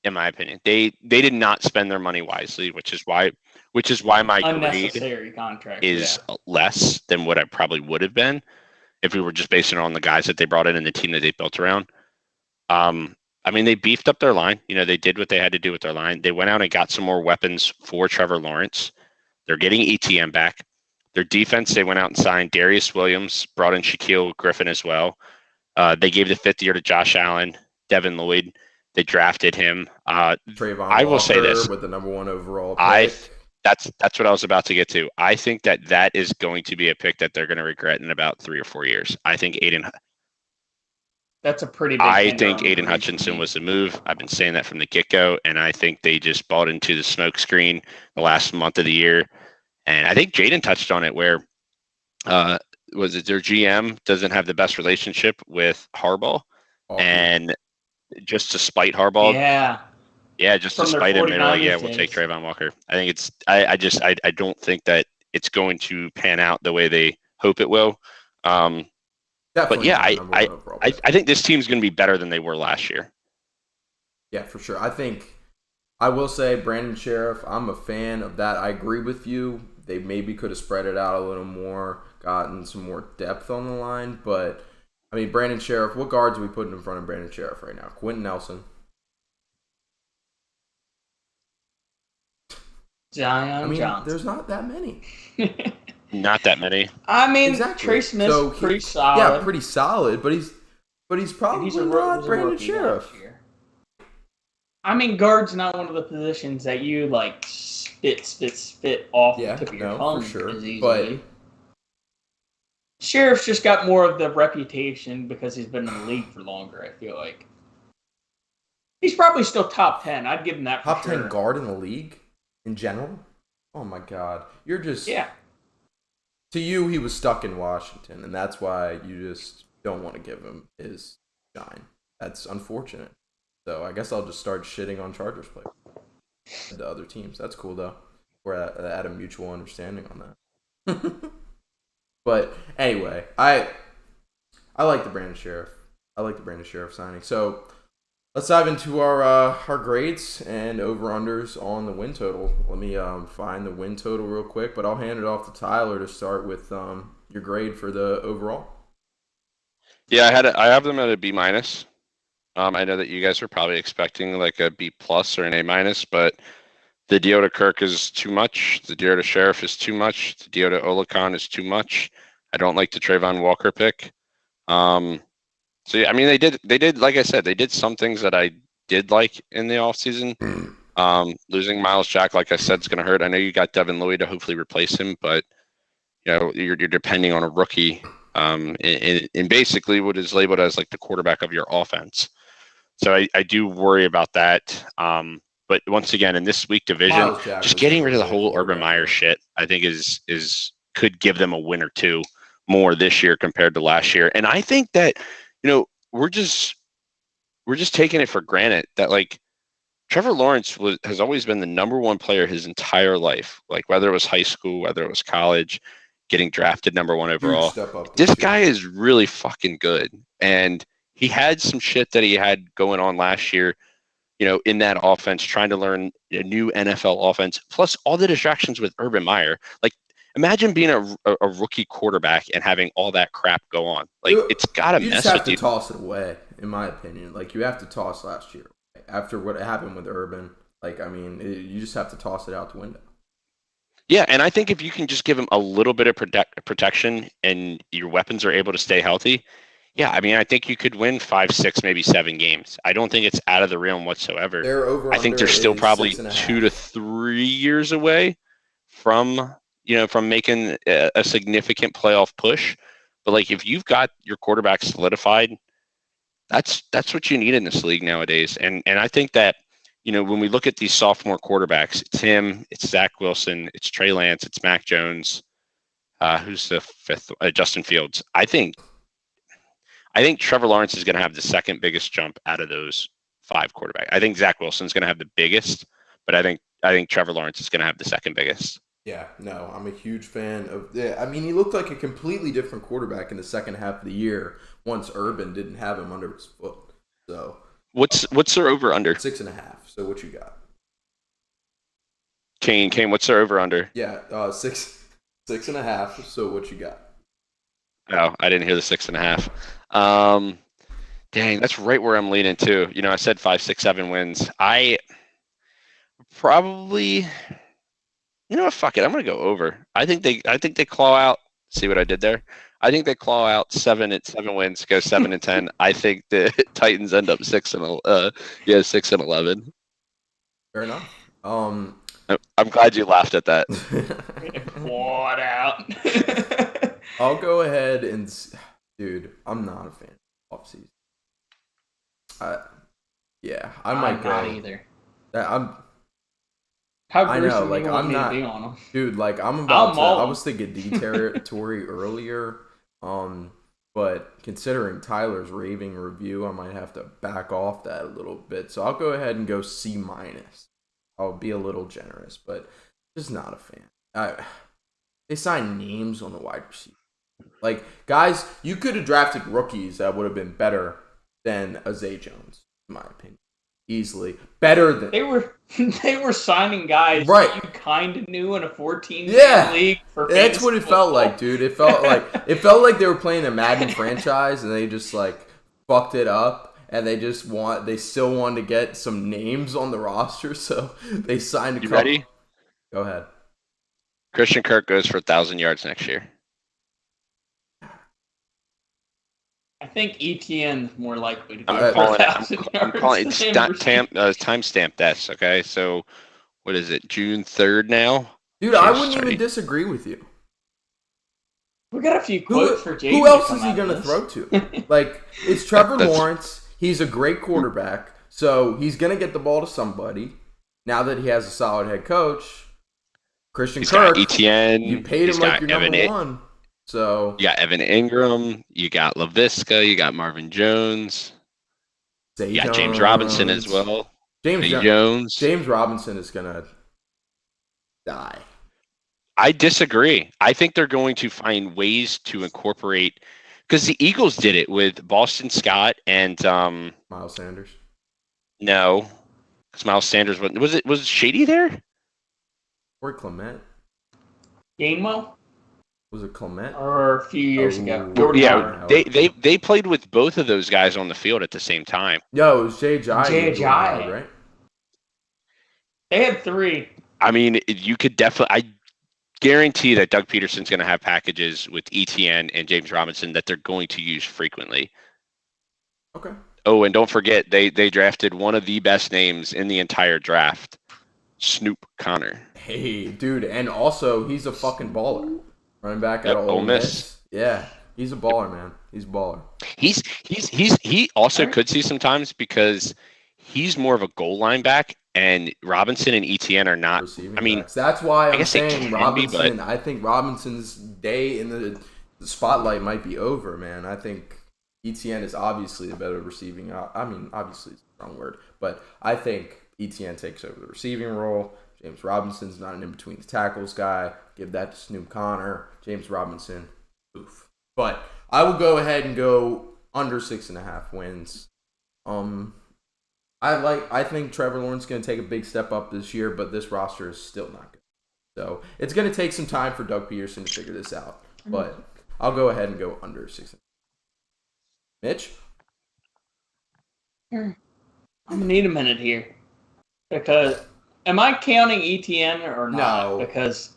In my opinion, they did not spend their money wisely, which is why my grade unnecessary contract is less than what I probably would have been if we were just basing it on the guys that they brought in and the team that they built around. I mean, they beefed up their line. You know, they did what they had to do with their line. They went out and got some more weapons for Trevor Lawrence. They're getting ETN back. Their defense, they went out and signed Darius Williams, brought in Shaquille Griffin as well. They gave the 5th year to Josh Allen, Devin Lloyd. They drafted him. Trayvon I will say this with the number 1 overall pick. That's what I was about to get to. I think that is going to be a pick that they're going to regret in about 3 or 4 years. I think That's a pretty big I think Aiden Hutchinson was the move. I've been saying that from the get-go, and I think they just bought into the smoke screen the last month of the year. And I think Jaden touched on it where was it their GM doesn't have the best relationship with Harbaugh, and just to spite Harbaugh. Yeah, just to spite him, they're like, we'll take Trayvon Walker. I think it's I don't think that it's going to pan out the way they hope it will. But yeah, I think this team's going to be better than they were last year. Yeah, for sure. I will say Brandon Sheriff, I'm a fan of that. I agree with you. They maybe could have spread it out a little more, gotten some more depth on the line. But, I mean, Brandon Sheriff, what guards are we putting in front of Brandon Sheriff right now? Quentin Nelson. Zion Johnson. There's not that many. Not that many. I mean, exactly. Trey Smith's pretty solid. Yeah, pretty solid, but he's probably not Brandon Sheriff. I mean, guard's not one of the positions that you like spit off the tip of your tongue for sure. as easily. But Sheriff's just got more of the reputation because he's been in the league for longer, I feel like. He's probably still top 10. I'd give him that for top sure. 10 guard in the league in general? Oh my God. You're just... Yeah. To you, he was stuck in Washington, and that's why you just don't want to give him his shine. That's unfortunate. So I guess I'll just start shitting on Chargers players and the other teams. That's cool, though. We're at a mutual understanding on that. But anyway, I like the Brandon Sheriff. I like the Brandon Sheriff signing. So let's dive into our grades and over-unders on the win total. Let me find the win total real quick, but I'll hand it off to Tyler to start with your grade for the overall. Yeah, I have them at a B-. I know that you guys are probably expecting like a B+ or an A-, but the deal to Kirk is too much. The deal to Sheriff is too much. The deal to Olakon is too much. I don't like the Trayvon Walker pick. So yeah, I mean, they did like I said, they did some things that I did like in the offseason. Losing Miles Jack, like I said, is going to hurt. I know you got Devin Lloyd to hopefully replace him, but you're depending on a rookie in basically what is labeled as like the quarterback of your offense. So I do worry about that. But once again, in this weak division, just getting rid of the whole Urban Meyer shit, I think is could give them a win or two more this year compared to last year. And I think that we're just taking it for granted that like Trevor Lawrence has always been the number one player his entire life, like whether it was high school, whether it was college, getting drafted number one overall. This guy is really fucking good. And he had some shit that he had going on last year, in that offense, trying to learn a new NFL offense, plus all the distractions with Urban Meyer. Like, imagine being a rookie quarterback and having all that crap go on. Like, it's got to mess with you. You just have to toss it away, in my opinion. Like, you have to toss last year. After what happened with Urban, you just have to toss it out the window. Yeah, and I think if you can just give him a little bit of protection and your weapons are able to stay healthy, yeah, I mean, I think you could win 5, 6, maybe 7 games. I don't think it's out of the realm whatsoever. I think they're still probably 2 to 3 years away from making a significant playoff push. But like, if you've got your quarterback solidified, that's what you need in this league nowadays. And I think that, when we look at these sophomore quarterbacks, it's him, it's Zach Wilson, it's Trey Lance, it's Mac Jones. Who's the fifth? Justin Fields. I think Trevor Lawrence is going to have the second biggest jump out of those 5 quarterbacks. I think Zach Wilson's going to have the biggest, but I think Trevor Lawrence is going to have the second biggest. Yeah, no, I'm a huge fan of. I mean, he looked like a completely different quarterback in the second half of the year once Urban didn't have him under his foot. So what's their over under? 6.5. So what you got? Kane, what's their over under? Yeah, 6.5. So what you got? Oh, I didn't hear the 6.5. Dang, that's right where I'm leaning too. I said 5, 6, 7 wins. I probably. You know what? Fuck it. I'm gonna go over. I think they claw out. See what I did there? I think they claw out 7 wins, go 7-10. I think the Titans end up 6-11. Fair enough. I'm glad you laughed at that. Clawed out. I'll go ahead and, dude, I'm not a fan of offseason. I might go. Not either. I know, like, I'm not, be on them? Dude, like, I was thinking D territory earlier, but considering Tyler's raving review, I might have to back off that a little bit. So I'll go ahead and go C-. I'll be a little generous, but just not a fan. They signed names on the wide receiver. Like, guys, you could have drafted rookies that would have been better than a Zay Jones, in my opinion. Easily better than they were signing guys right. that you kind of knew in a 14 league. That's what it felt like, dude. It felt like they were playing a Madden franchise and they just like fucked it up, and they still wanted to get some names on the roster, so they signed a couple. Ready? Go ahead. Christian Kirk goes for 1,000 yards next year. I think ETN's more likely to go I'm for I'm calling it timestamp this, okay? So, what is it, June 3rd now? Dude, I wouldn't even disagree with you. We got a few quotes for Jaden. Who else is he going to throw to? Like, it's Trevor Lawrence. He's a great quarterback, so he's going to get the ball to somebody. Now that he has a solid head coach, Christian Kirk, got ETN, you paid him like your number one. So you got Evan Ingram, you got LaVisca, you got Marvin Jones, you got James Robinson as well. Jones. James Robinson is gonna die. I disagree. I think they're going to find ways to incorporate, because the Eagles did it with Boston Scott and Miles Sanders. No, because Miles Sanders was Shady there? Or Clement. Gainwell? Was it Clement? Or a few years ago. Yeah, they played with both of those guys on the field at the same time. No, it was Jay Ajayi, right? They had 3. I mean, you could definitely. I guarantee that Doug Peterson's going to have packages with ETN and James Robinson that they're going to use frequently. Okay. Oh, and don't forget, they drafted one of the best names in the entire draft Snoop Connor. Hey, dude, and also he's a fucking baller. Running back at Yep, Ole Miss. Yeah, he's a baller, man. He's a baller. He also could see sometimes because he's more of a goal line back, and Robinson and ETN are not. Receiving I mean, backs. That's why I'm guess they saying can Robinson. be, but I think Robinson's day in the spotlight might be over, man. I think ETN is obviously the better receiving. I mean, obviously is the wrong word, but I think ETN takes over the receiving role. James Robinson's not an in-between the tackles guy. Give that to Snoop Connor. James Robinson, oof. But I will go ahead and go under 6.5 wins. I think Trevor Lawrence is going to take a big step up this year, but this roster is still not good. So it's going to take some time for Doug Peterson to figure this out. But I'll go ahead and go under 6.5. Mitch? I'm going to need a minute here. Because, am I counting ETN or not? No. Because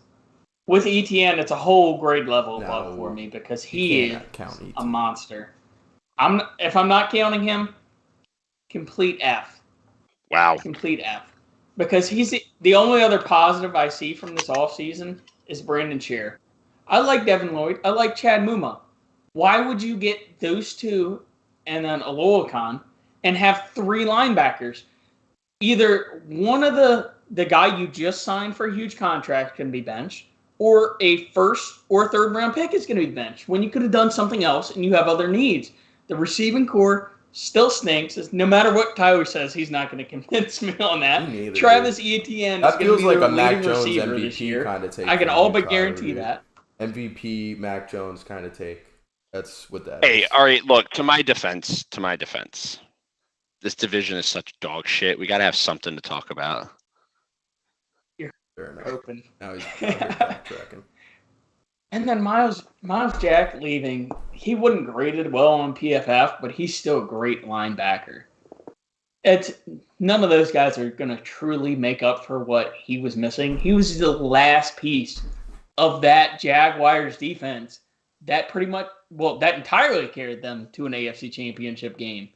with ETN, it's a whole grade level above for me because he is a monster. If I'm not counting him, complete F. wow. Complete F. Because he's the only other positive I see from this offseason is Brandon Scherr. I like Devin Lloyd. I like Chad Muma. Why would you get those two and then Oluokun and have three linebackers? Either one of the guy you just signed for a huge contract can be benched, or a first or third round pick is going to be benched when you could have done something else and you have other needs. The receiving core still stinks. No matter what Tyler says, he's not going to convince me on that. Neither, Travis Etienne is going to be like the a Mac leading Jones receiver MVP this year. kind of take. I can all but guarantee that. MVP Mac Jones kind of take. That's what that Hey, is. all right, look, to my defense. This division is such dog shit. We got to have something to talk about. Fair enough. Open. Now he's backtracking. And then Miles Jack leaving, he wasn't graded well on PFF, but he's still a great linebacker. None of those guys are going to truly make up for what he was missing. He was the last piece of that Jaguars defense that that entirely carried them to an AFC Championship game.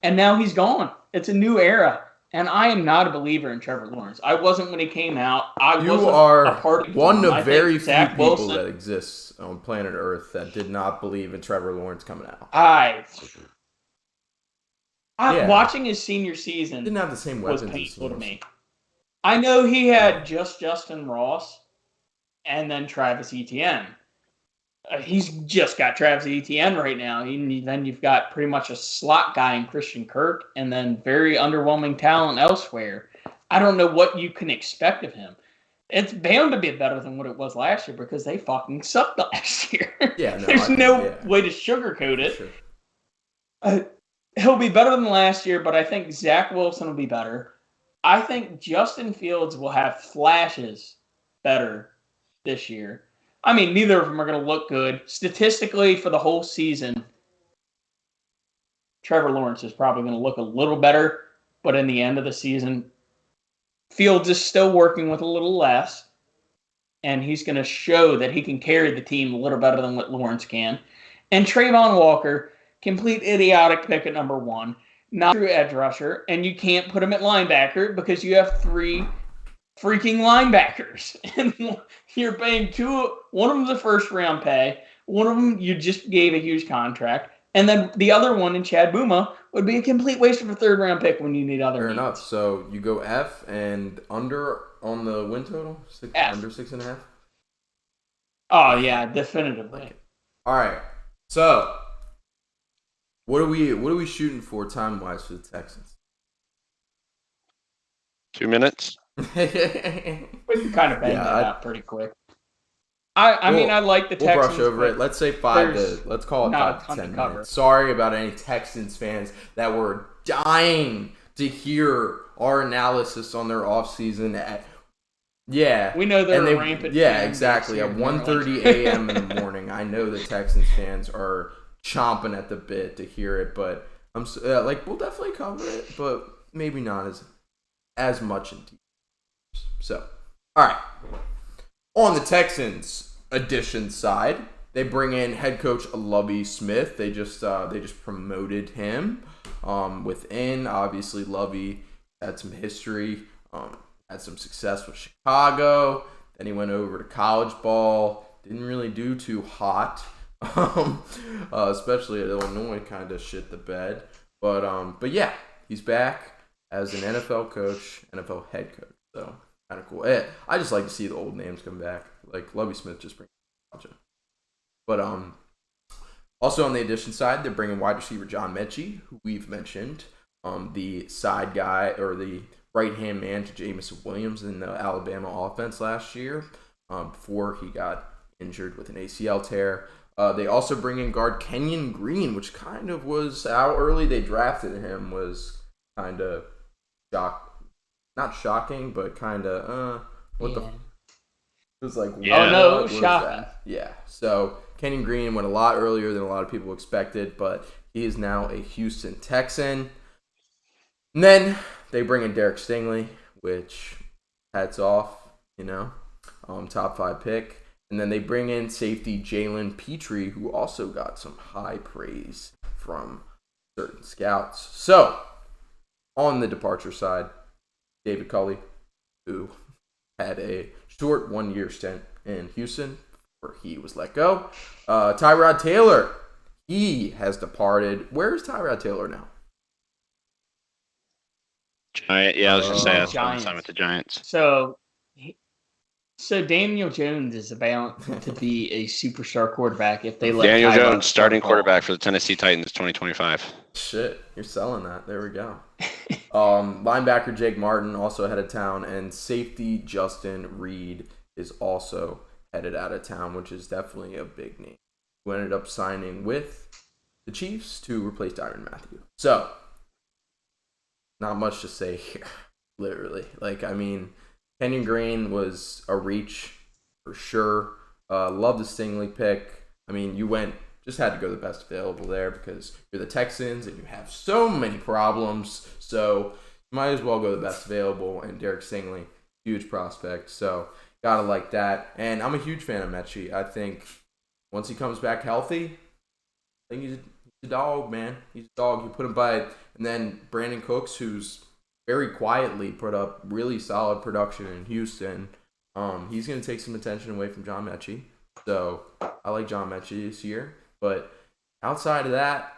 And now he's gone. It's a new era. And I am not a believer in Trevor Lawrence. I wasn't when he came out. You are a part of one of very few Zach people Wilson, that exists on planet Earth that did not believe in Trevor Lawrence coming out. Watching his senior season Didn't have the same was weapons. painful to me. I know he had just Justin Ross and then Travis Etienne. He's just got Travis Etienne right now. Then you've got pretty much a slot guy in Christian Kirk and then very underwhelming talent elsewhere. I don't know what you can expect of him. It's bound to be better than what it was last year because they fucking sucked last year. Yeah, There's no way to sugarcoat it. Sure. He'll be better than last year, but I think Zach Wilson will be better. I think Justin Fields will have flashes better this year. I mean, neither of them are going to look good. Statistically, for the whole season, Trevor Lawrence is probably going to look a little better, but in the end of the season, Fields is still working with a little less, and he's going to show that he can carry the team a little better than what Lawrence can. And Trayvon Walker, complete idiotic pick at number 1, not a true edge rusher, and you can't put him at linebacker because you have 3 freaking linebackers. And you're paying 2, one of them's a first round pay, one of them you just gave a huge contract, and then the other one in Chad Muma would be a complete waste of a third round pick when you need other Fair needs. enough. So you go F and under on the win total? F. Under 6.5? Oh yeah, definitively. All right. So what are we shooting for time wise for the Texans? 2 minutes. We can kind of bang that out pretty quick. I mean, I like the We'll Texans. brush over it. Let's say let's call it 5 to 10 minutes. Sorry about any Texans fans that were dying to hear our analysis on their offseason. We know they're rampant. Yeah, exactly. At 1:30 a.m. in the morning, I know the Texans fans are chomping at the bit to hear it, but we'll definitely cover it, but maybe not as much in detail. So, all right. On the Texans edition side, they bring in head coach Lovie Smith. They just promoted him. Within, obviously, Lovie had some history had some success with Chicago. Then he went over to college ball. Didn't really do too hot, especially at Illinois. Kind of shit the bed. But yeah, he's back as an NFL coach, NFL head coach. So kind of cool. I just like to see the old names come back. Like Lovie Smith just brings nostalgia. But also on the addition side, they're bringing wide receiver John Mechie, who we've mentioned, the side guy or the right-hand man to Jameson Williams in the Alabama offense last year before he got injured with an ACL tear. They also bring in guard Kenyon Green, which kind of was how early they drafted him was kind of not shocking, but kind of it was like, it was shocking. Yeah, so Kenyon Green went a lot earlier than a lot of people expected, but he is now a Houston Texan. And then they bring in Derek Stingley, which hats off, top 5 pick. And then they bring in safety Jalen Petrie, who also got some high praise from certain scouts. So, on the departure side, David Culley, who had a short 1-year stint in Houston where he was let go. Tyrod Taylor, he has departed. Where is Tyrod Taylor now? Giant. Yeah, I was going to say that's one time with the Giants. So Daniel Jones is about to be a superstar quarterback if they let Daniel Tyrod Jones, starting quarterback for the Tennessee Titans 2025. Shit, you're selling that. There we go. Linebacker Jake Martin also headed town, and safety Justin Reed is also headed out of town, which is definitely a big name. Who ended up signing with the Chiefs to replace Tyrann Mathieu. So, not much to say here, literally. Kenyon Green was a reach for sure. Love the Stingley pick. You just had to go the best available there because you're the Texans and you have so many problems. So you might as well go the best available. And Derek Stingley, huge prospect. So gotta like that. And I'm a huge fan of Mechie. I think once he comes back healthy, I think he's a dog, man. He's a dog. You put him by, and then Brandon Cooks, who's very quietly put up really solid production in Houston. He's going to take some attention away from John Mechie. So I like John Mechie this year. But outside of that,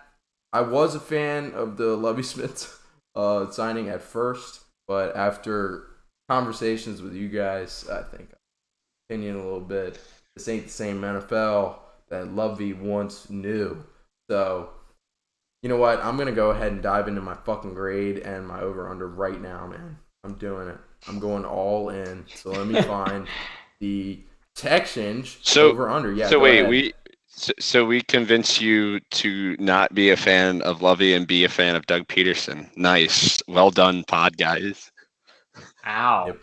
I was a fan of the Lovie Smith signing at first. But after conversations with you guys, I think I'm opinion a little bit. This ain't the same NFL that Lovie once knew. So you know what? I'm going to go ahead and dive into my fucking grade and my over-under right now, man. I'm doing it. I'm going all in. So let me find the Texans over-under. Yeah. So wait, we convinced you to not be a fan of Lovie and be a fan of Doug Peterson. Nice. Well done, pod guys. Ow. Yep.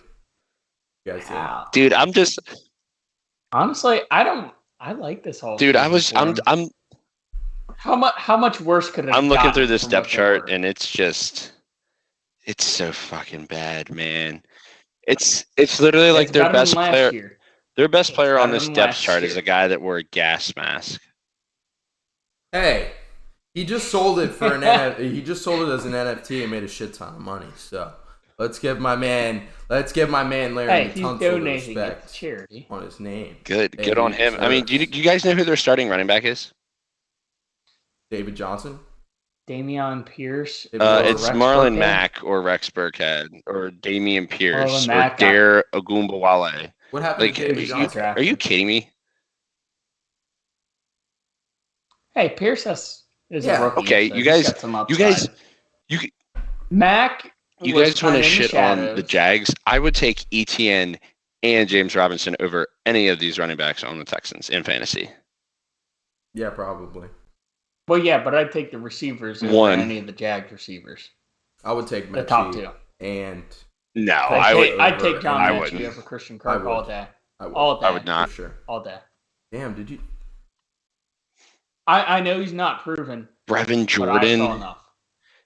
You guys Ow. Dude, I'm just... Honestly, I like this whole... Dude, I'm... How much worse could it have I'm looking through this from depth what they chart, were? and it's so fucking bad, man. It's literally like It's their better than best last player. year. Their best player on better this than depth last chart is year. a guy that wore a gas mask. Hey, he just sold it for he just sold it as an NFT and made a shit ton of money. So let's give my man Larry He's Tunsil donating the it respect to charity. on his name. Good on him. I mean, do you guys know who their starting running back is? David Johnson. Dameon Pierce. It's Rex Marlon Burkhead? Mack or Rex Burkhead or Damian Pierce Marlon or Mack Dare Ogunbowale. What happened to David Johnson? Are you kidding me? Hey, Pierce is a rookie. Okay, so you he's guys, got some you guys, upside. you Mac. you was guys want kinda to in the shit on the shadows. Jags? I would take ETN and James Robinson over any of these running backs on the Texans in fantasy. Yeah, probably. Well, yeah, but I'd take the receivers over One. any of the Jags receivers. I would take The top Mechie two. and No, I would. I'd take John I Mechie wouldn't. over Christian I Kirk would. all day. I would. All day. I would not. For sure. All day. Damn, did you? I know he's not proven, Brevin but I saw Jordan enough.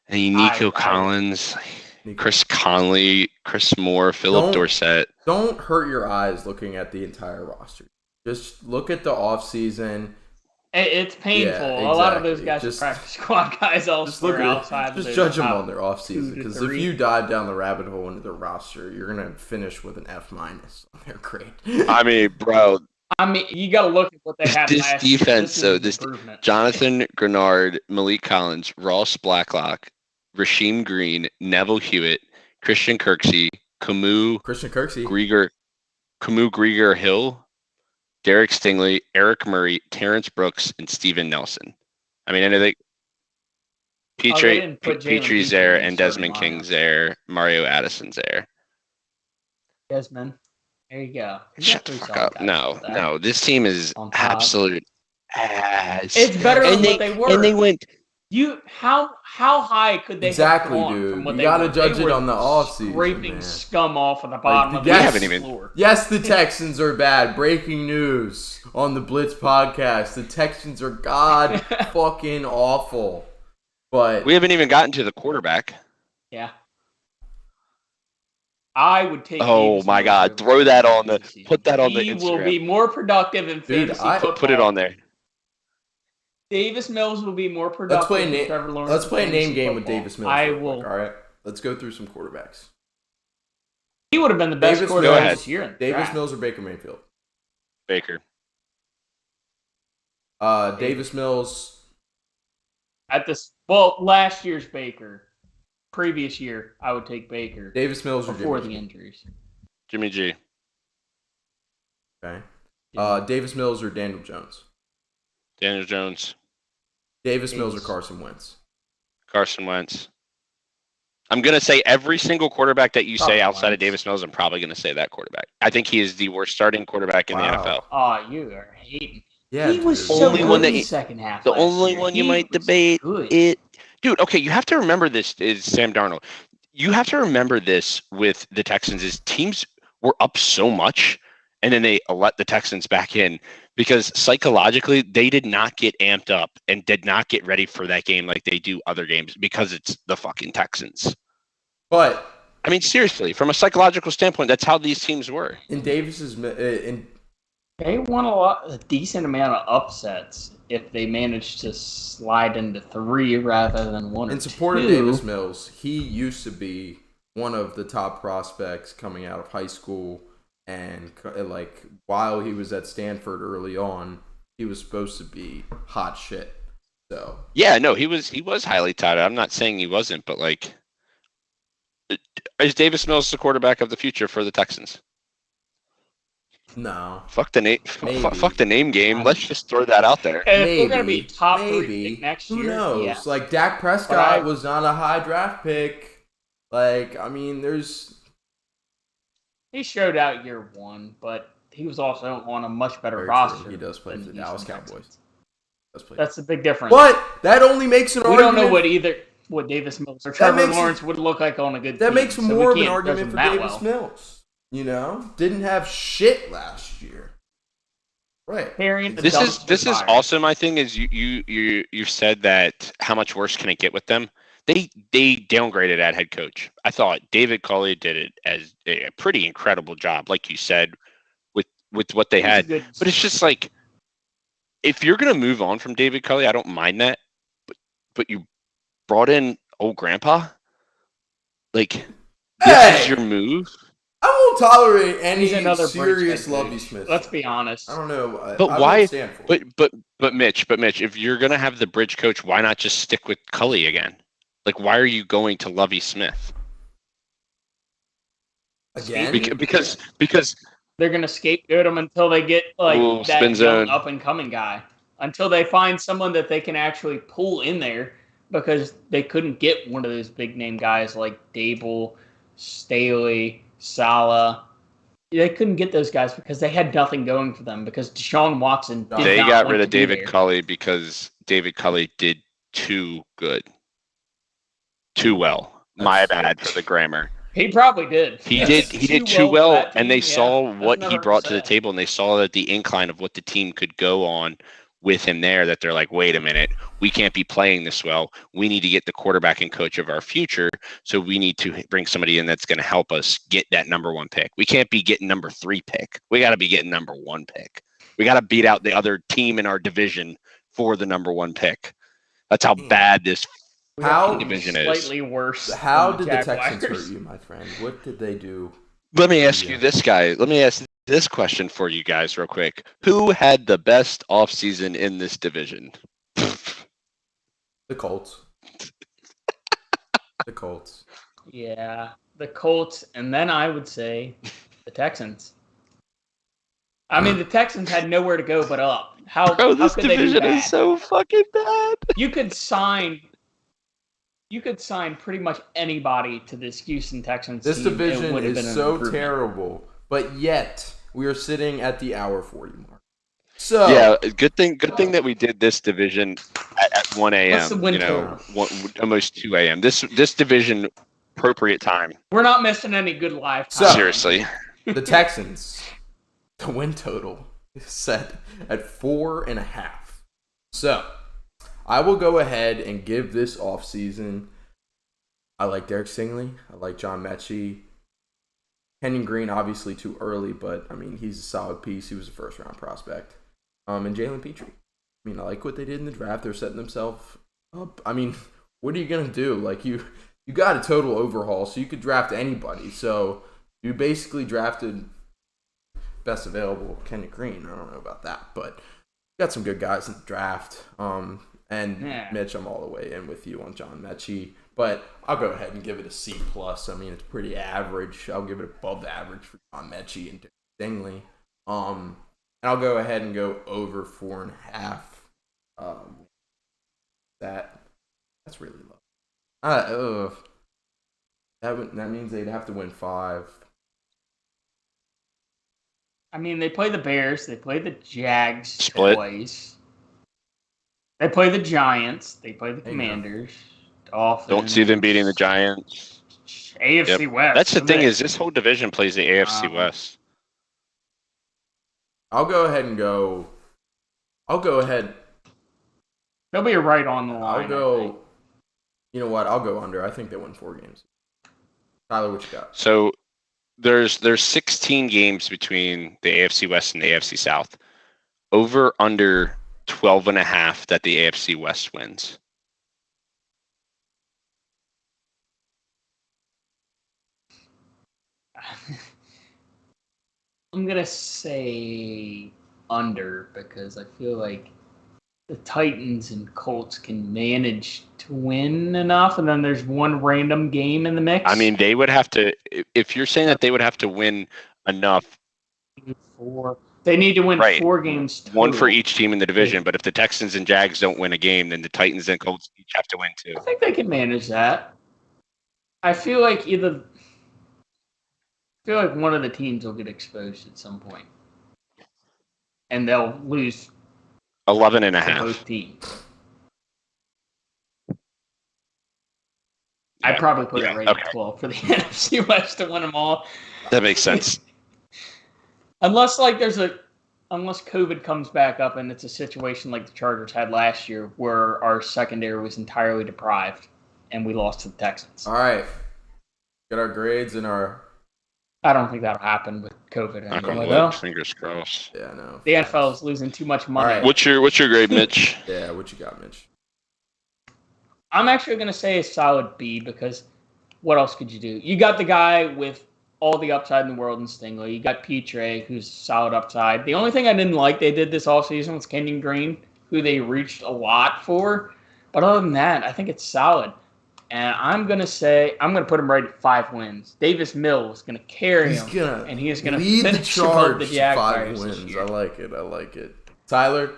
and Nico I- Collins, Nico. Chris Conley, Chris Moore, Philip Don't- Dorsett. Don't hurt your eyes looking at the entire roster. Just look at the offseason. It's painful. Yeah, A lot of those exactly. guys Just- are practice squad guys Just look elsewhere at outside. just of judge them top on their offseason 2 to because if 3. you dive down the rabbit hole into their roster, you're gonna finish with an F- on their grade. I mean, bro, I mean, you got to look at what they had this last year. defense. This So is an this improvement. Jonathan Grenard, Malik Collins, Ross Blacklock, Rasheem Green, Neville Hewitt, Christian Kirksey, Christian Kirksey. Grieger Hill, Derek Stingley, Eric Murray, Terrence Brooks, and Steven Nelson. I mean, I know they didn't put Jalen Petry's Petrie there in and the Desmond starting King's there, Mario Addison's there. Desmond. There you go. You Shut got the 3 fuck solid up. guys No, with that. no. This team is On top. absolute ass. It's better And than what they were. And they went. How high could they Exactly, have gone dude. from what You they gotta were? judge They it were on the offseason, scraping man. scum off of the bottom of the yes, haven't even- floor. Yes, the Texans are bad. Breaking news on the Blitz podcast. The Texans are god fucking awful. But We haven't even gotten to the quarterback. Yeah. I would take. Oh Davis my Mills God! over Throw that on this the. season. Put that on the He Instagram. will be more productive in Dude, fantasy I- football. Put it on there. Davis Mills will be more productive. than Trevor Lawrence let's in play a name fantasy game with football. Davis Mills. I real quick, will. All right. Let's go through some quarterbacks. He would have been the best Davis quarterback Mills. this year. in the Davis draft. Mills or Baker Mayfield? Baker. Davis Mills. At this, well, last year's Baker. Previous year, I would take Baker Davis Mills or before Jimmy the G? injuries. Jimmy G. Okay. Davis Mills or Daniel Jones? Daniel Jones. Davis Mills or Davis. Carson Wentz? Carson Wentz. I'm gonna say every single quarterback that you say Probably outside of Wentz. Davis Mills. I'm probably gonna say that quarterback. I think he is the worst starting quarterback in the Wow. NFL. Oh, you are hating. Yeah, He was dude. so Only good one in that- the second half. The last only year. one you He might was debate good. it, dude. Okay, you have to remember this is Sam Darnold. You have to remember this with the Texans is teams were up so much, and then they let the Texans back in because psychologically they did not get amped up and did not get ready for that game like they do other games because it's the fucking Texans. But I mean, seriously, from a psychological standpoint, that's how these teams were. in Davis's in They won a decent amount of upsets if they managed to slide into 3 rather than 1 or in support 2. of Davis Mills, he used to be one of the top prospects coming out of high school, and like while he was at Stanford early on, he was supposed to be hot shit. So Yeah, no, he was highly touted. I'm not saying he wasn't, but like, is Davis Mills the quarterback of the future for the Texans? no, Fuck the name. Maybe. Fuck the name game. Let's just throw that out there. And if we're going to be top 3 maybe. pick next Who year, knows? yeah. Like Dak Prescott was not a high draft pick. Like I mean, there's He showed out year 1, but he was also on a much better Very roster. true. He does play than for the Houston Dallas Texans. Cowboys. Let's play. That's the big difference. What? That only makes an We argument. don't know what Davis Mills or Trevor makes- Lawrence would look like on a good That team. makes so more we of an can't argument judge for them that Davis well. Mills. You know, didn't have shit last year. Right. Carrying the This is dumpster fire. also my thing is you said that how much worse can it get with them? They downgraded at head coach. I thought David Culley did it as a pretty incredible job, like you said, with what they He's a had. good- But it's just like if you're gonna move on from David Culley, I don't mind that. But you brought in old grandpa? Like this is your move? I won't tolerate any He's another serious bridge head Lovey coach. Smith. Let's be honest. I don't know. But I why- wouldn't stand for it. But Mitch, if you're gonna have the bridge coach, why not just stick with Culley again? Like, why are you going to Lovey Smith? Again? Because They're going to scapegoat him until they get like Ooh, that spin young zone. up and coming guy. Until they find someone that they can actually pull in there, because they couldn't get one of those big name guys like Dable, Staley, Salah. They couldn't get those guys because they had nothing going for them, because Deshaun Watson did they not got want rid to of be David there. Culley because David Culley did too good, too well. My bad for the grammar. He probably did. He Yes, did too well, for that and they team, yeah. saw That's what never he brought to the said. table, and they saw that the incline of what the team could go on with him there. That they're like, wait a minute, we can't be playing this well. We need to get the quarterback and coach of our future. So we need to bring somebody in that's going to help us get that number 1 pick. We can't be getting number 3 pick. We got to be getting number 1 pick. We got to beat out the other team in our division for the number 1 pick. That's how bad this division is. Slightly worse. How did the Texans hurt you, my friend? What did they do? Let me ask you this, guy. Let me ask this question for you guys real quick. Who had the best offseason in this division? The Colts. The Colts. Yeah, the Colts, and then I would say the Texans. I mean, the Texans had nowhere to go but up. Bro, this could they do division bad? is so fucking bad. You could sign pretty much anybody to this Houston Texans This team. division is so terrible, but yet we are sitting at the hour 40 mark. So yeah, good thing that we did this division at 1 What's the a.m. win You know, almost 2 a.m. This division, appropriate time. We're not missing any good live time. So, Seriously. the Texans, the win total is set at 4.5. So I will go ahead and give this offseason. I like Derek Stingley. I like John Mechie. Kenyon Green, obviously too early, but I mean he's a solid piece. He was a first-round prospect. And Jalen Petrie. I mean, I like what they did in the draft. They're setting themselves up. I mean, what are you gonna do? Like you got a total overhaul, so you could draft anybody. So you basically drafted best available Kenyon Green. I don't know about that, but got some good guys in the draft. Mitch, I'm all the way in with you on John Mechie. But I'll go ahead and give it a C+. I mean, it's pretty average. I'll give it above average for John Mechie and Stingley. And I'll go ahead and go over 4.5. That's really low. That means they'd have to win 5. I mean, they play the Bears. They play the Jags. Split. Twice. They play the Giants. They play the Commanders. Dolphins. Don't see them beating the Giants. AFC West. That's the thing is this whole division plays the AFC West. I'll go ahead. They'll be right on the line. You know what? I'll go under. I think they win 4 games. Tyler, what you got? So there's 16 games between the AFC West and the AFC South. Over under 12.5 that the AFC West wins. I'm going to say under because I feel like the Titans and Colts can manage to win enough, and then there's one random game in the mix. I mean, they would have to, if you're saying that they would have to win enough. They need to win 4 games total. One for each team in the division, but if the Texans and Jags don't win a game, then the Titans and Colts each have to win 2. I think they can manage that. I feel like one of the teams will get exposed at some point, and they'll lose 11.5. Both teams. I'd probably put it right at 12 for the NFC West to win them all. That makes sense. Unless COVID comes back up and it's a situation like the Chargers had last year where our secondary was entirely deprived and we lost to the Texans. All right. Got our grades and our... I don't think that'll happen with COVID anyway, though. Fingers crossed. Yeah, no. The NFL is losing too much money. Right. What's your grade, Mitch? Yeah, what you got, Mitch? I'm actually going to say a solid B because what else could you do? You got the guy with all the upside in the world in Stingley. You got Petrie, who's solid upside. The only thing I didn't like they did this offseason was Kenyon Green, who they reached a lot for. But other than that, I think it's solid. And I'm going to put him right at 5 wins. Davis Mills is going to carry him. And he is going to lead the charge the to Jaguars 5 wins. I like it. Tyler?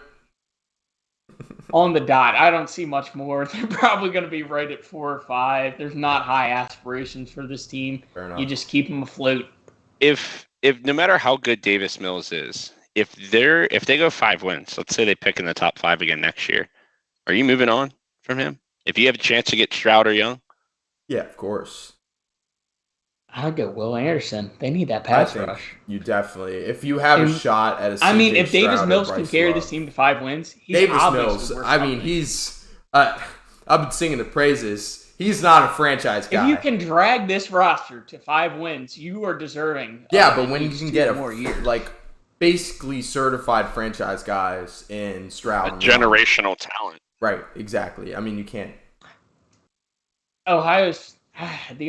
On the dot. I don't see much more. They're probably going to be right at 4 or 5. There's not high aspirations for this team. Fair enough. You just keep them afloat. If no matter how good Davis Mills is, if they go 5 wins, let's say they pick in the top 5 again next year, are you moving on from him? If you have a chance to get Stroud or Young? Yeah, of course. I'd go Will Anderson. They need that pass rush. You definitely. If you have a shot at a if Davis Mills can carry this team to 5 wins, he's Davis obviously Mills, he's I've been singing the praises. He's not a franchise guy. If you can drag this roster to 5 wins, you are deserving. Yeah, but when you can get more years. like basically certified franchise guys in Stroud. A generational talent. Right, exactly. I mean, you can't. The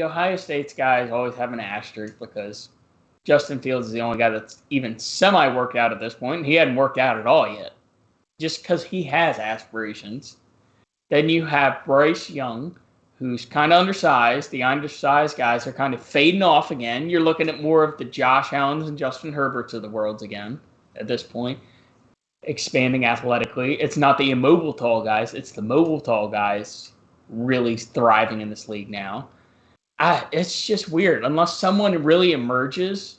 Ohio State's guys always have an asterisk because Justin Fields is the only guy that's even semi-worked out at this point, and he hadn't worked out at all yet, just because he has aspirations. Then you have Bryce Young, who's kind of undersized. The undersized guys are kind of fading off again. You're looking at more of the Josh Allens and Justin Herberts of the world again at this point, expanding athletically. It's not the immobile tall guys. It's the mobile tall guys really thriving in this league now. It's just weird. Unless someone really emerges,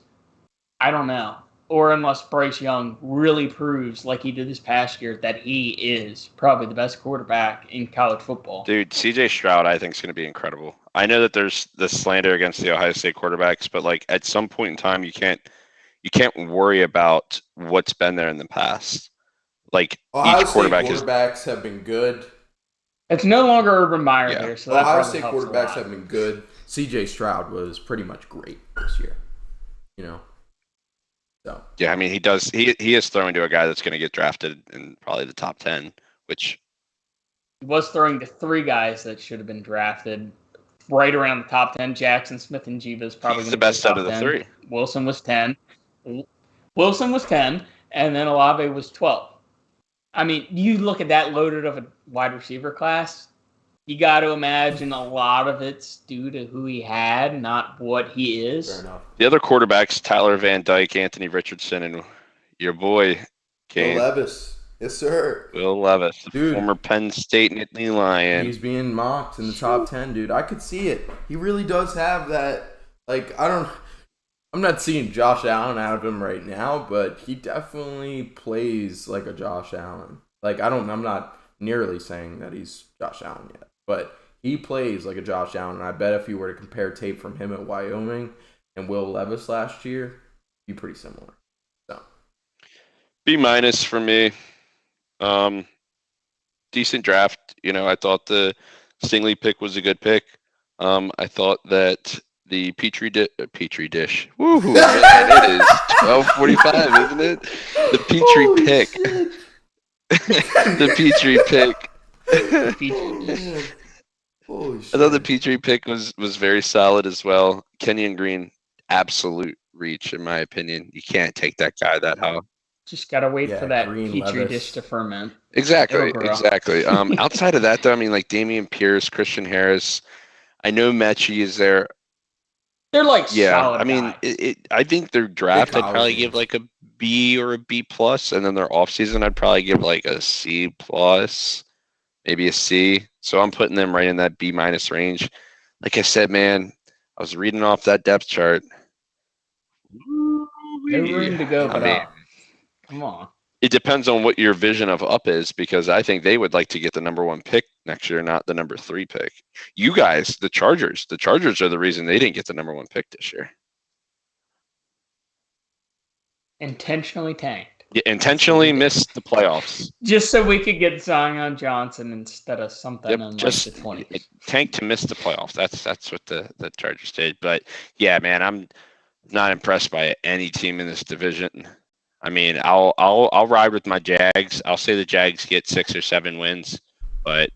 I don't know. Or unless Bryce Young really proves, like he did this past year, that he is probably the best quarterback in college football. Dude, CJ Stroud, I think, is going to be incredible. I know that there's the slander against the Ohio State quarterbacks, but like at some point in time, you can't worry about what's been there in the past. Like Ohio each quarterback State quarterbacks have been good. It's no longer Urban Meyer here, so that Ohio probably State helps a quarterbacks lot. have been good. CJ Stroud was pretty much great this year. So Yeah, I mean he does. He is throwing to a guy that's going to get drafted in probably the top 10, which He was throwing to 3 guys that should have been drafted right around the top 10. Jackson, Smith, and Jiva is probably he's gonna the be best out top of the 10. 3. Wilson was 10. And then Olave was 12. I mean, you look at that loaded of a wide receiver class, you got to imagine a lot of it's due to who he had, not what he is. fair enough. The other quarterbacks, Tyler Van Dyke, Anthony Richardson, and your boy Kane. Will Levis. Yes, sir. Will Levis, the Dude. former Penn State Nittany Lion. He's being mocked in the top 10, dude. I could see it. He really does have that. Like, I'm not seeing Josh Allen out of him right now, but he definitely plays like a Josh Allen. Like, I'm not nearly saying that he's Josh Allen yet, but he plays like a Josh Allen. And I bet if you were to compare tape from him at Wyoming and Will Levis last year, it'd be pretty similar. So B- for me. Decent draft. I thought the Stingley pick was a good pick. I thought that the Petri dish. Woo, man, it is 12:45, isn't it? The Petri Holy pick. shit. The Petri pick. Holy shit. I thought the Petri pick was very solid as well. Kenyon Green, absolute reach in my opinion. You can't take that guy that high. Just got to wait for that Green, Petri Levis. dish to ferment. Exactly. It'll grow. Exactly. Outside of that, though, I mean, like Dameon Pierce, Christian Harris. I know Mechie is there. They're like Yeah, solid I mean, guys. I think their draft I'd college probably games. give like a B or a B plus, and then their offseason I'd probably give like a C plus, maybe a C. So I'm putting them right in that B- range. Like I said, man, I was reading off that depth chart. No room to go I but mean, up. Come on. it depends on what your vision of up is, because I think they would like to get the number 1 pick next year, not the number 3 pick. You guys, the Chargers are the reason they didn't get the number 1 pick this year. Intentionally tanked. You intentionally missed the playoffs. Just so we could get Zion Johnson instead of something Yep, in like just the 20s. tanked to miss the playoffs. That's what the Chargers did. But yeah, man, I'm not impressed by any team in this division. I mean, I'll ride with my Jags. I'll say the Jags get 6 or 7 wins, but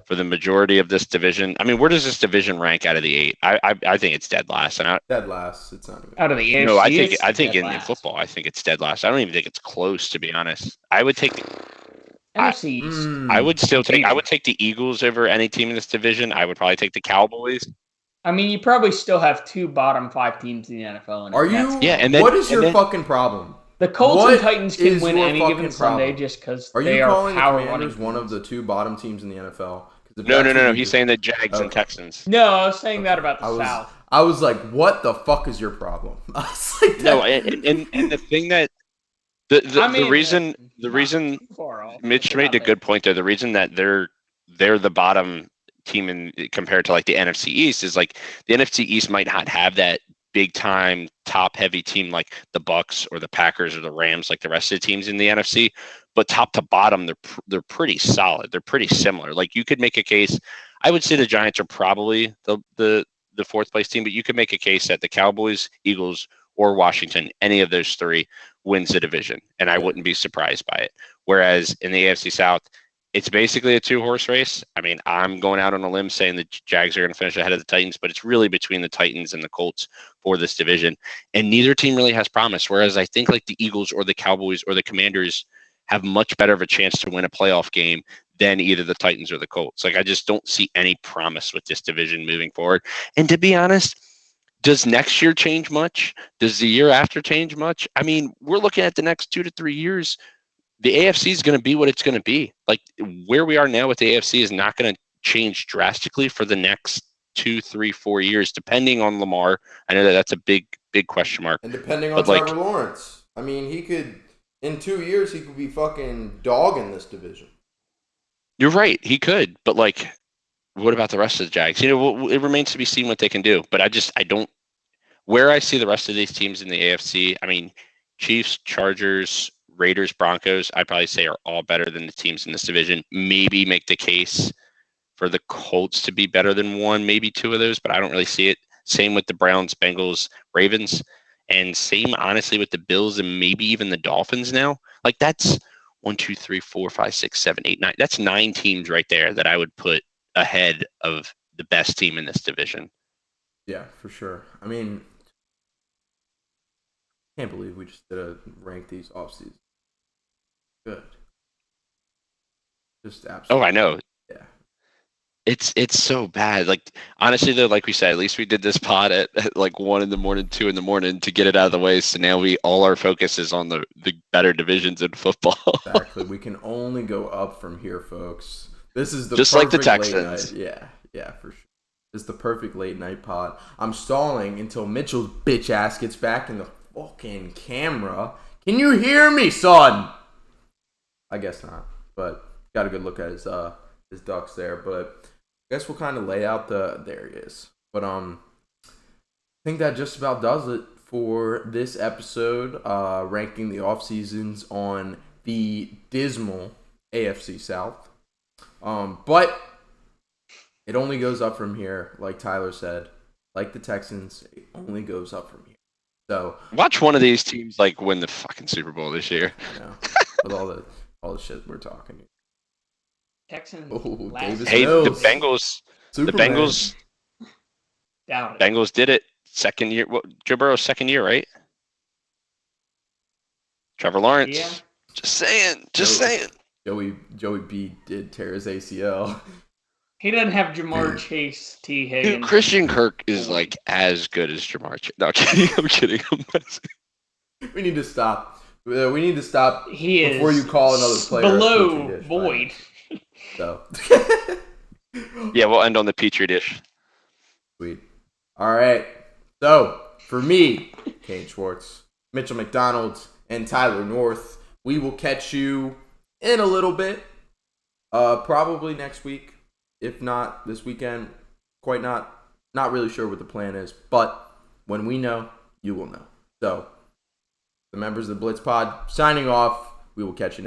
for the majority of this division, I mean, where does this division rank out of the 8? I think it's dead last. And Dead last. It's not even. Out of the AFC, no, I it's think dead in last. football, I think it's dead last. I don't even think it's close, to be honest. I would take NFC East. I would still take the Eagles over any team in this division. I would probably take the Cowboys. I mean, you probably still have 2 bottom 5 teams in the NFL. Are you? Yeah, and then- what is and your then- fucking problem? The Colts What and Titans can is win your any fucking given Sunday problem? just because Are they you are calling the power Commanders running. one of the 2 bottom teams in the NFL? No. He's saying the Jags and Texans. No, I was saying that about the South. I was like, what the fuck is your problem? I was like, No, and the thing that the reason too far off, Mitch but made a not good point there. The reason that they're the bottom team in compared to like the NFC East is like the NFC East might not have that big time top heavy team like the Bucks or the Packers or the Rams like the rest of the teams in the NFC, but top to bottom they're pretty solid. They're pretty similar. Like you could make a case. I would say the Giants are probably the 4th place team, but you could make a case that the Cowboys, Eagles, or Washington, any of those 3 wins the division, and I wouldn't be surprised by it. Whereas in the AFC South, it's basically a two-horse race. I mean, I'm going out on a limb saying the Jags are going to finish ahead of the Titans, but it's really between the Titans and the Colts for this division. And neither team really has promise, whereas I think like the Eagles or the Cowboys or the Commanders have much better of a chance to win a playoff game than either the Titans or the Colts. Like, I just don't see any promise with this division moving forward. And to be honest, does next year change much? Does the year after change much? I mean, we're looking at the next 2 to 3 years. The AFC is going to be what it's going to be. Like, where we are now with the AFC is not going to change drastically for the next 2, 3, 4 years, depending on Lamar. I know that that's a big question mark. And depending on Trevor Lawrence. I mean, he could, in 2 years, he could be fucking dogging this division. You're right. He could. But, like, what about the rest of the Jags? You know, it remains to be seen what they can do. But I don't. Where I see the rest of these teams in the AFC, I mean, Chiefs, Chargers, Raiders, Broncos, I'd probably say are all better than the teams in this division. Maybe make the case for the Colts to be better than one, maybe two of those, but I don't really see it. Same with the Browns, Bengals, Ravens, and same, honestly, with the Bills and maybe even the Dolphins now. Like, that's 1, 2, 3, 4, 5, 6, 7, 8, 9. That's 9 teams right there that I would put ahead of the best team in this division. Yeah, for sure. I mean, I can't believe we just did a rank these offseason. Good. Just absolutely. Oh, I know. Yeah. It's so bad. Like, honestly, though, like we said, at least we did this pod at like 1 in the morning, 2 in the morning to get it out of the way. So now all our focus is on the better divisions in football. Exactly. We can only go up from here, folks. This is the just like the Texans. Yeah, for sure. This is the perfect late night pod. I'm stalling until Mitchell's bitch ass gets back in the fucking camera. Can you hear me, son? I guess not, but got a good look at his ducks there. But I guess we'll kind of lay out there he is. But I think that just about does it for this episode, ranking the off seasons on the dismal AFC South. But it only goes up from here, like Tyler said. Like the Texans, it only goes up from here. So watch one of these teams like win the fucking Super Bowl this year. You know, with all the shit we're talking. Texans. Hey, the Bengals. Superman. The Bengals. Doubt it. Bengals did it. Second year. Joe Burrow's second year, right? Trevor Lawrence. Yeah. Just saying. Joey B did tear his ACL. He doesn't have Jamar Chase, T. Higgins. Dude, Christian Kirk is like as good as Jamar Chase. No, I'm kidding. I'm messing. We need to stop. We need to stop He before is you call another player below void. So. Yeah, we'll end on the Petri dish. Sweet. All right. So, for me, Kane Schwartz, Mitchell McDonald, and Tyler North, we will catch you in a little bit. Probably next week. If not this weekend. Quite not. Not really sure what the plan is. But when we know, you will know. So, the members of the Blitz Pod signing off. We will catch you next